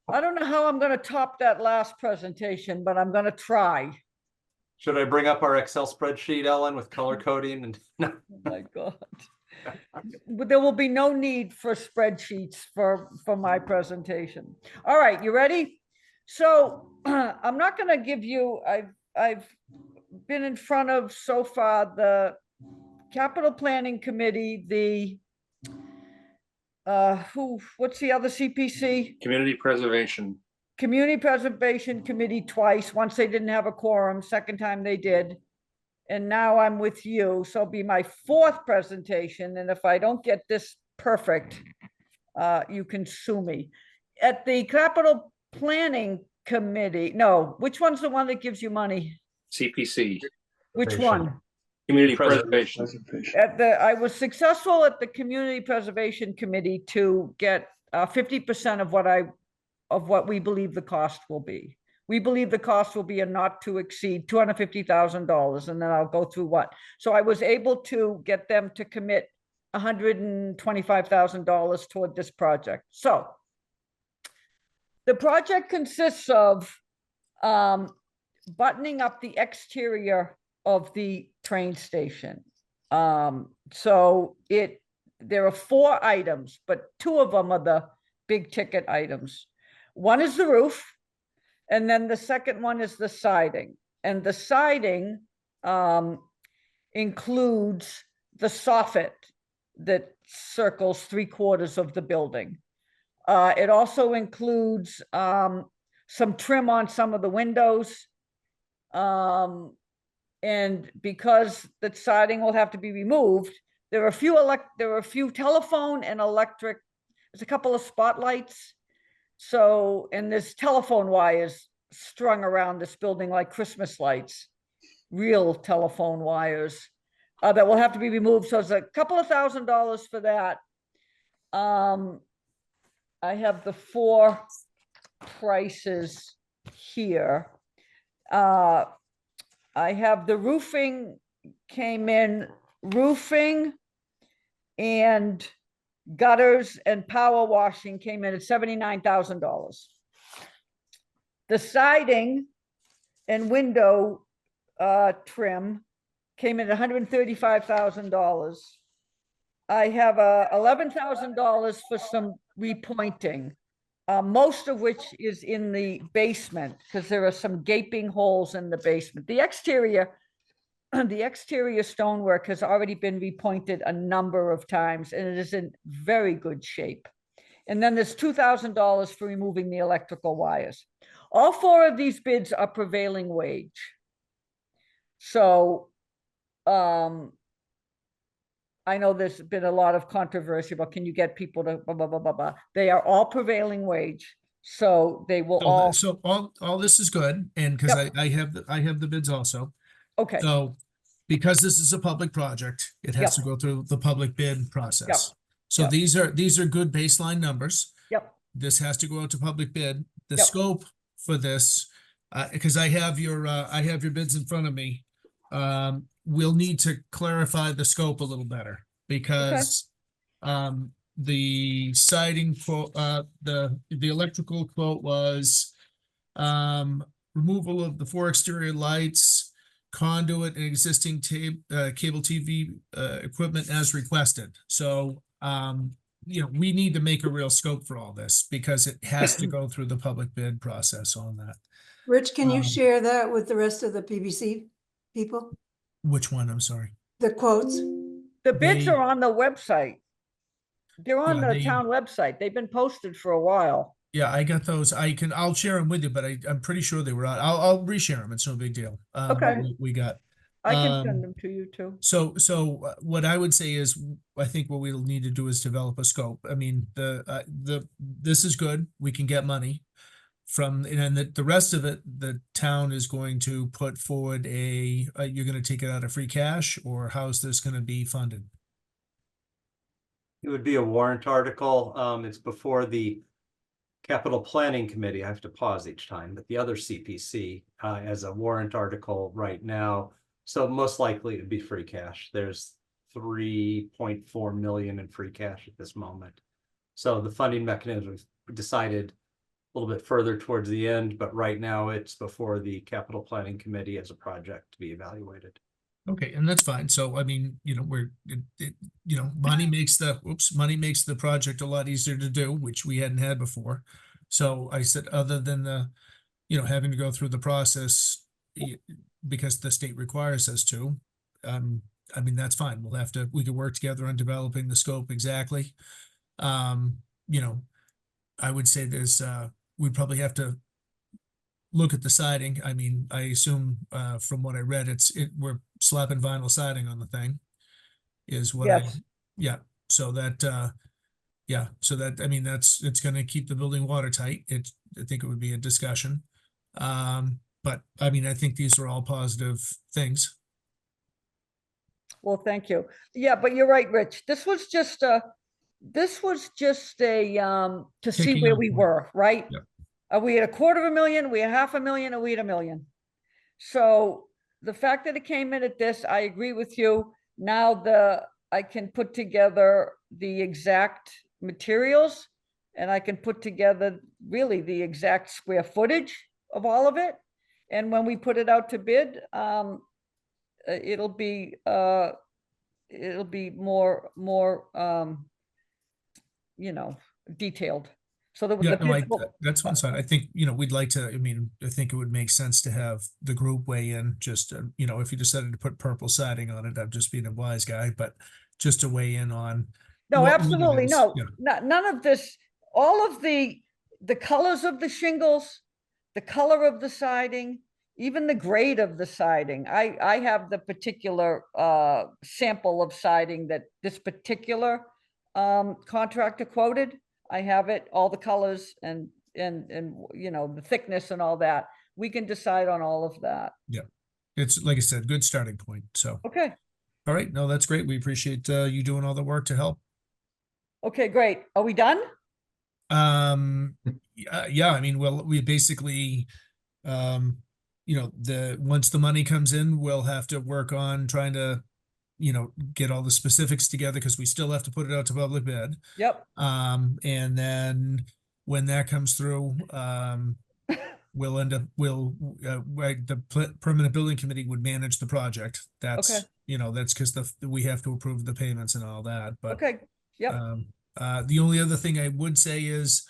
I don't know how I'm gonna top that last presentation, but I'm gonna try. Should I bring up our Excel spreadsheet, Ellen, with color coding and? No. Oh my God. But there will be no need for spreadsheets for my presentation. All right, you ready? So I'm not gonna give you, I've been in front of so far the capital planning committee, the what's the other CPC? Community preservation. Community Preservation Committee twice. Once they didn't have a quorum, second time they did. And now I'm with you, so it'll be my fourth presentation, and if I don't get this perfect, you can sue me. At the Capital Planning Committee, no, which one's the one that gives you money? CPC, Which one? community preservation. I was successful at the Community Preservation Committee to get 50% of what we believe the cost will be. We believe the cost will be a not to exceed $250,000, and then I'll go through what. So I was able to get them to commit $125,000 toward this project. So the project consists of buttoning up the exterior of the train station. So there are 4 items, but 2 of them are the big ticket items. One is the roof, and then the second one is the siding. And the siding includes the soffit that circles 3/4 of the building. It also includes some trim on some of the windows. And because the siding will have to be removed, there are a few telephone and electric, there's a couple of spotlights. So, and there's telephone wires strung around this building like Christmas lights, real telephone wires that will have to be removed. So it's a couple of $1,000s for that. I have the 4 prices here. I have the roofing came in, roofing and gutters and power washing came in at $79,000. The siding and window trim came in at $135,000. I have $11,000 for some repointing, most of which is in the basement because there are some gaping holes in the basement. The exterior stonework has already been repointed a number of times and it is in very good shape. And then there's $2,000 for removing the electrical wires. All 4 of these bids are prevailing wage. So I know there's been a lot of controversy about can you get people to blah, blah, blah, blah, blah. They are all prevailing wage. So they will all. So all this is good. And because Yep. I have the bids also. Okay. So because this is a public project, it has to Yep. go through the public bid process. Yep. So Yep. these are good baseline numbers. Yep. This has to go out to public bid. The Yep. scope for this, because I have your bids in front of me. We'll need to clarify the scope a little better because the siding quote, the electrical quote was removal of the 4 exterior lights, conduit and existing cable TV equipment as requested. So we need to make a real scope for all this because it has to go through the public bid process on that. Rich, can you share that with the rest of the PBC people? Which one? I'm sorry. The quotes? The bids They- are on the website. They're on Yeah, the town website. They've been posted for a while. Yeah, I got those. I'll share them with you, but I'm pretty sure they were out. I'll reshare them. It's no big deal. Okay. We got. I can send them to you too. So what I would say is, I think what we'll need to do is develop a scope. I mean, this is good. We can get money from, and the rest of it, the town is going to put forward you're going to take it out of free cash, or how's this going to be funded? It would be a warrant article. It's before the Capital Planning Committee. I have to pause each time, but the other CPC as a warrant article right now. So most likely it'd be free cash. There's 3.4 million in free cash at this moment. So the funding mechanism was decided a little bit further towards the end, but right now it's before the Capital Planning Committee as a project to be evaluated. Okay, and that's fine. So, I mean, money makes money makes the project a lot easier to do, which we hadn't had before. So I said, other than having to go through the process because the state requires us to, I mean, that's fine. We can work together on developing the scope exactly. I would say we'd probably have to look at the siding. I mean, I assume from what I read, we're slapping vinyl siding on the thing is what so that I mean, it's going to keep the building watertight. I think it would be a discussion. But I mean, I think these are all positive things. Well, thank you. Yeah, but you're right, Rich. This was just a to see Picking where up we point. were, right? Yep. Are we at $250,000? We at $500,000? Are we at $1 million? So the fact that it came in at this, I agree with you. Now I can put together the exact materials and I can put together really the exact square footage of all of it. And when we put it out to bid, it'll be more detailed. So that Yeah, the no, people, that's fine. I think, you know, we'd like to, I mean, I think it would make sense to have the group weigh in, just, you know, if you decided to put purple siding on it, I'm just being a wise guy, but just to weigh in on. no, what absolutely, lumens, no, yeah. none of this, all of the colors of the shingles, the color of the siding, even the grade of the siding. I have the particular sample of siding that this particular contractor quoted. I have it, all the colors and you know, the thickness and all that. We can decide on all of that. Yeah, it's like I said, good starting point. So, Okay, all right, no, that's great. We appreciate you doing all the work to help. okay, great. Are we done? Yeah, I mean, well, we basically, you know, once the money comes in, we'll have to work on trying to, you know, get all the specifics together because we still have to put it out to public bid. Yep. And then when that comes through, we'll end up, the permanent building committee would manage the project. That's, Okay. you know, that's because we have to approve the payments and all that, but. Okay, yep. The only other thing I would say is,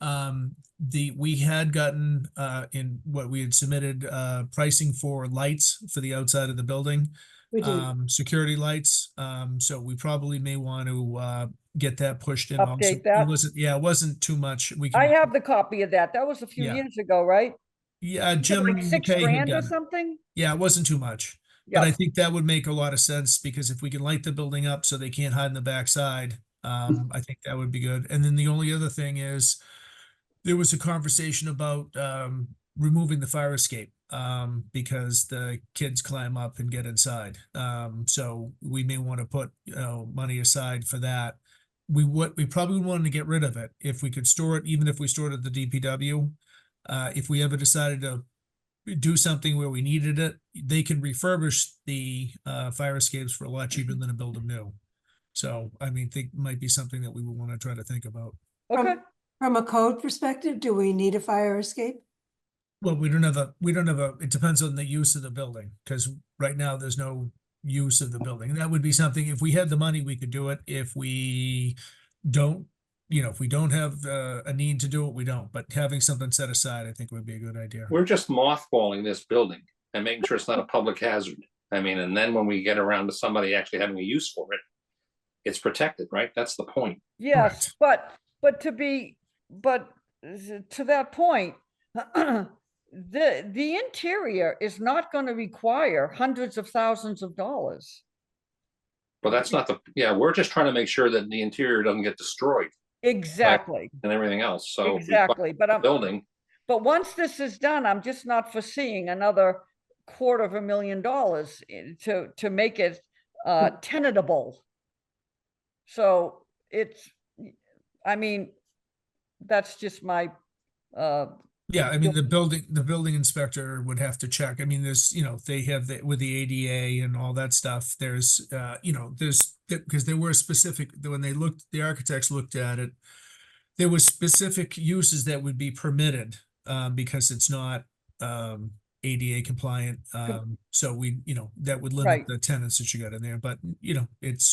we had gotten, in what we had submitted, pricing for lights for the outside of the building. We did. Security lights, so we probably may want to, get that pushed in. also. Update that. It wasn't too much. We I can, have the copy of that. That was a few Yeah. years ago, right? yeah, Was it Jim like 6 McKay had grand or done it. something? Yeah, it wasn't too much. But I Yeah, think that would make a lot of sense because if we can light the building up so they can't hide in the backside, I think that would be good. And then the only other thing is there was a conversation about removing the fire escape because the kids climb up and get inside. So we may want to put, you know, money aside for that. We probably wanted to get rid of it if we could store it, even if we stored it at the DPW. If we ever decided to do something where we needed it, they can refurbish the fire escapes for a lot cheaper than to build them new. So, I mean, think might be something that we would want to try to think about. okay. From a code perspective, do we need a fire escape? Well, we don't have it depends on the use of the building, because right now there's no use of the building. And that would be something, if we had the money, we could do it. If we don't, you know, if we don't have a need to do it, we don't. But having something set aside, I think would be a good idea. We're just mothballing this building and making sure it's not a public hazard. I mean, and then when we get around to somebody actually having a use for it, it's protected, right? That's the point. Yes, but to that point, the interior is not going to require hundreds of thousands of dollars. But that's not we're just trying to make sure that the interior doesn't get destroyed Exactly, and everything else. So exactly. But building, but once this is done, I'm just not foreseeing another $250,000 to make it tenantable. So it's, I mean, that's just my Yeah, I mean, the building inspector would have to check. I mean, there's, you know, they have with the ADA and all that stuff, there's, you know, because there were specific, when the architects looked at it, there was specific uses that would be permitted, because it's not, ADA compliant. So you know, that would limit Right. the tenants that you got in there, but you know,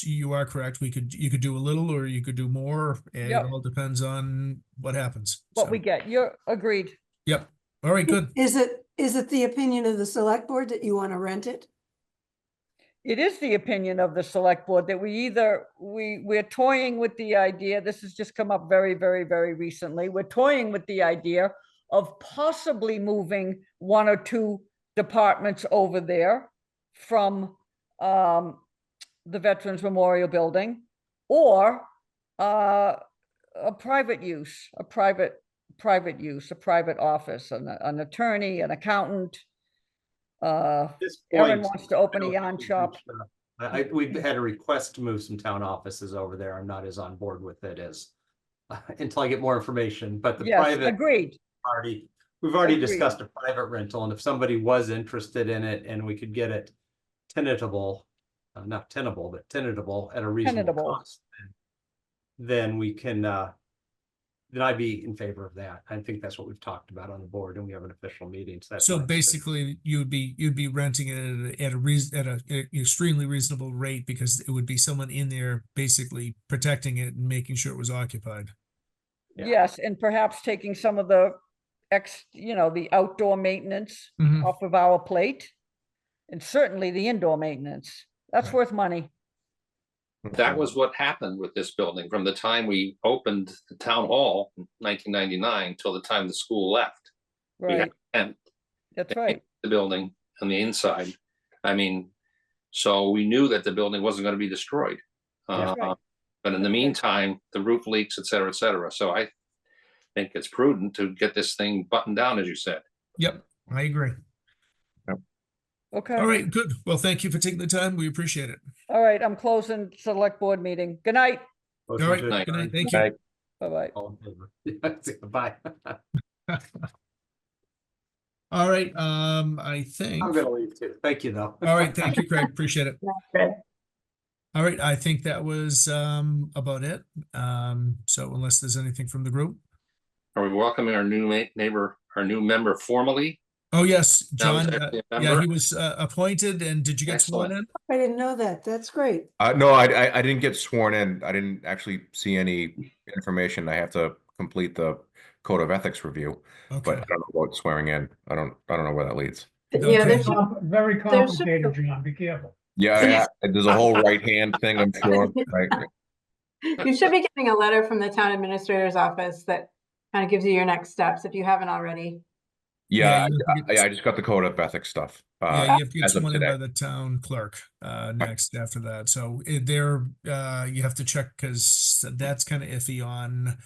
you are correct. You could do a little or you could do more. It Yep. all depends on what happens. what So, we get. You're agreed. Yep. All right, good. Is it the opinion of the select board that you want to rent it? It is the opinion of the select board that we're toying with the idea, this has just come up very, very, very recently. We're toying with the idea of possibly moving 1 or 2 departments over there from the Veterans Memorial Building, or a private use, a private office, an attorney, an accountant. This Erin point, wants to open a I don't yarn think shop. we've had a request to move some town offices over there. I'm not as on board with it as until I get more information, but the Yes, private agreed. party, we've already Agreed. discussed a private rental, and if somebody was interested in it and we could get it tenable, not tenable, but tenable at a reasonable Tenable. cost, then we can, then I'd be in favor of that. I think that's what we've talked about on the board, and we have an official meeting. So that's So what I'm saying. basically, you'd be renting it at an extremely reasonable rate because it would be someone in there basically protecting it and making sure it was occupied. Yes, and perhaps taking some of the the outdoor maintenance Mhm. off of our plate. And certainly the indoor maintenance. That's Right. worth money. That was what happened with this building from the time we opened the town hall in 1999 till the time the school left. We had Right, and that's right. the building on the inside. I mean, so we knew that the building wasn't going to be destroyed. That's right. But in the meantime, the roof leaks, et cetera, et cetera. So I think it's prudent to get this thing buttoned down, as you said. Yep, I agree. Okay. All right, good. Well, thank you for taking the time. We appreciate it. All right, I'm closing select board meeting. Good night. All right, Night. good night. Thank you. Bye-bye. All in favor? Bye. All right, I think, I'm gonna leave too. Thank you, though. all right, thank you, Craig. Appreciate it. Fred. All right, I think that was about it. So unless there's anything from the group. Are we welcoming our new our new member formally? Oh, yes, Now he's John, actually a yeah, member? he was appointed, and did you get sworn in? I didn't know that. That's great. No, I didn't get sworn in. I didn't actually see any information. I have to complete the code of ethics review, but Okay, I don't know about swearing in. I don't know where that leads. Yeah, Okay. there should, Very there should- complicated, John, be careful. Yeah, there's a whole right hand thing, I'm sure. Right. you should be getting a letter from the town administrator's office that kind of gives you your next steps if you haven't already. Yeah, Yeah, you have to get- I just got the code of ethics stuff. Yeah, you have to get as of sworn in by today. the town clerk next after that. So there, you have to check because that's kind of iffy on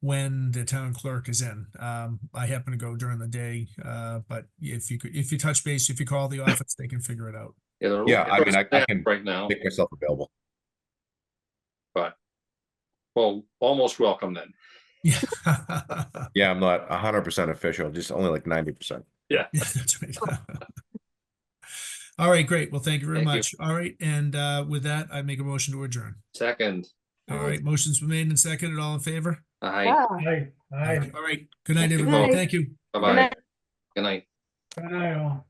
when the town clerk is in. I happen to go during the day, but if you touch base, if you call the office, they can figure it out. Yeah, I mean, I can right now, make myself available. but well, almost welcome then. Yeah. Yeah, I'm not 100% official, just only like 90%. Yeah. Yeah, that's right. All right, great. Well, thank you very Thank you. much. All right, and with that, I make a motion to adjourn. Second, All right, motion's been made and seconded. All in favor? aye, Yeah. Aye, aye. All right. Good night, everybody. night. Good. Thank you. bye-bye, good night. Good night, all.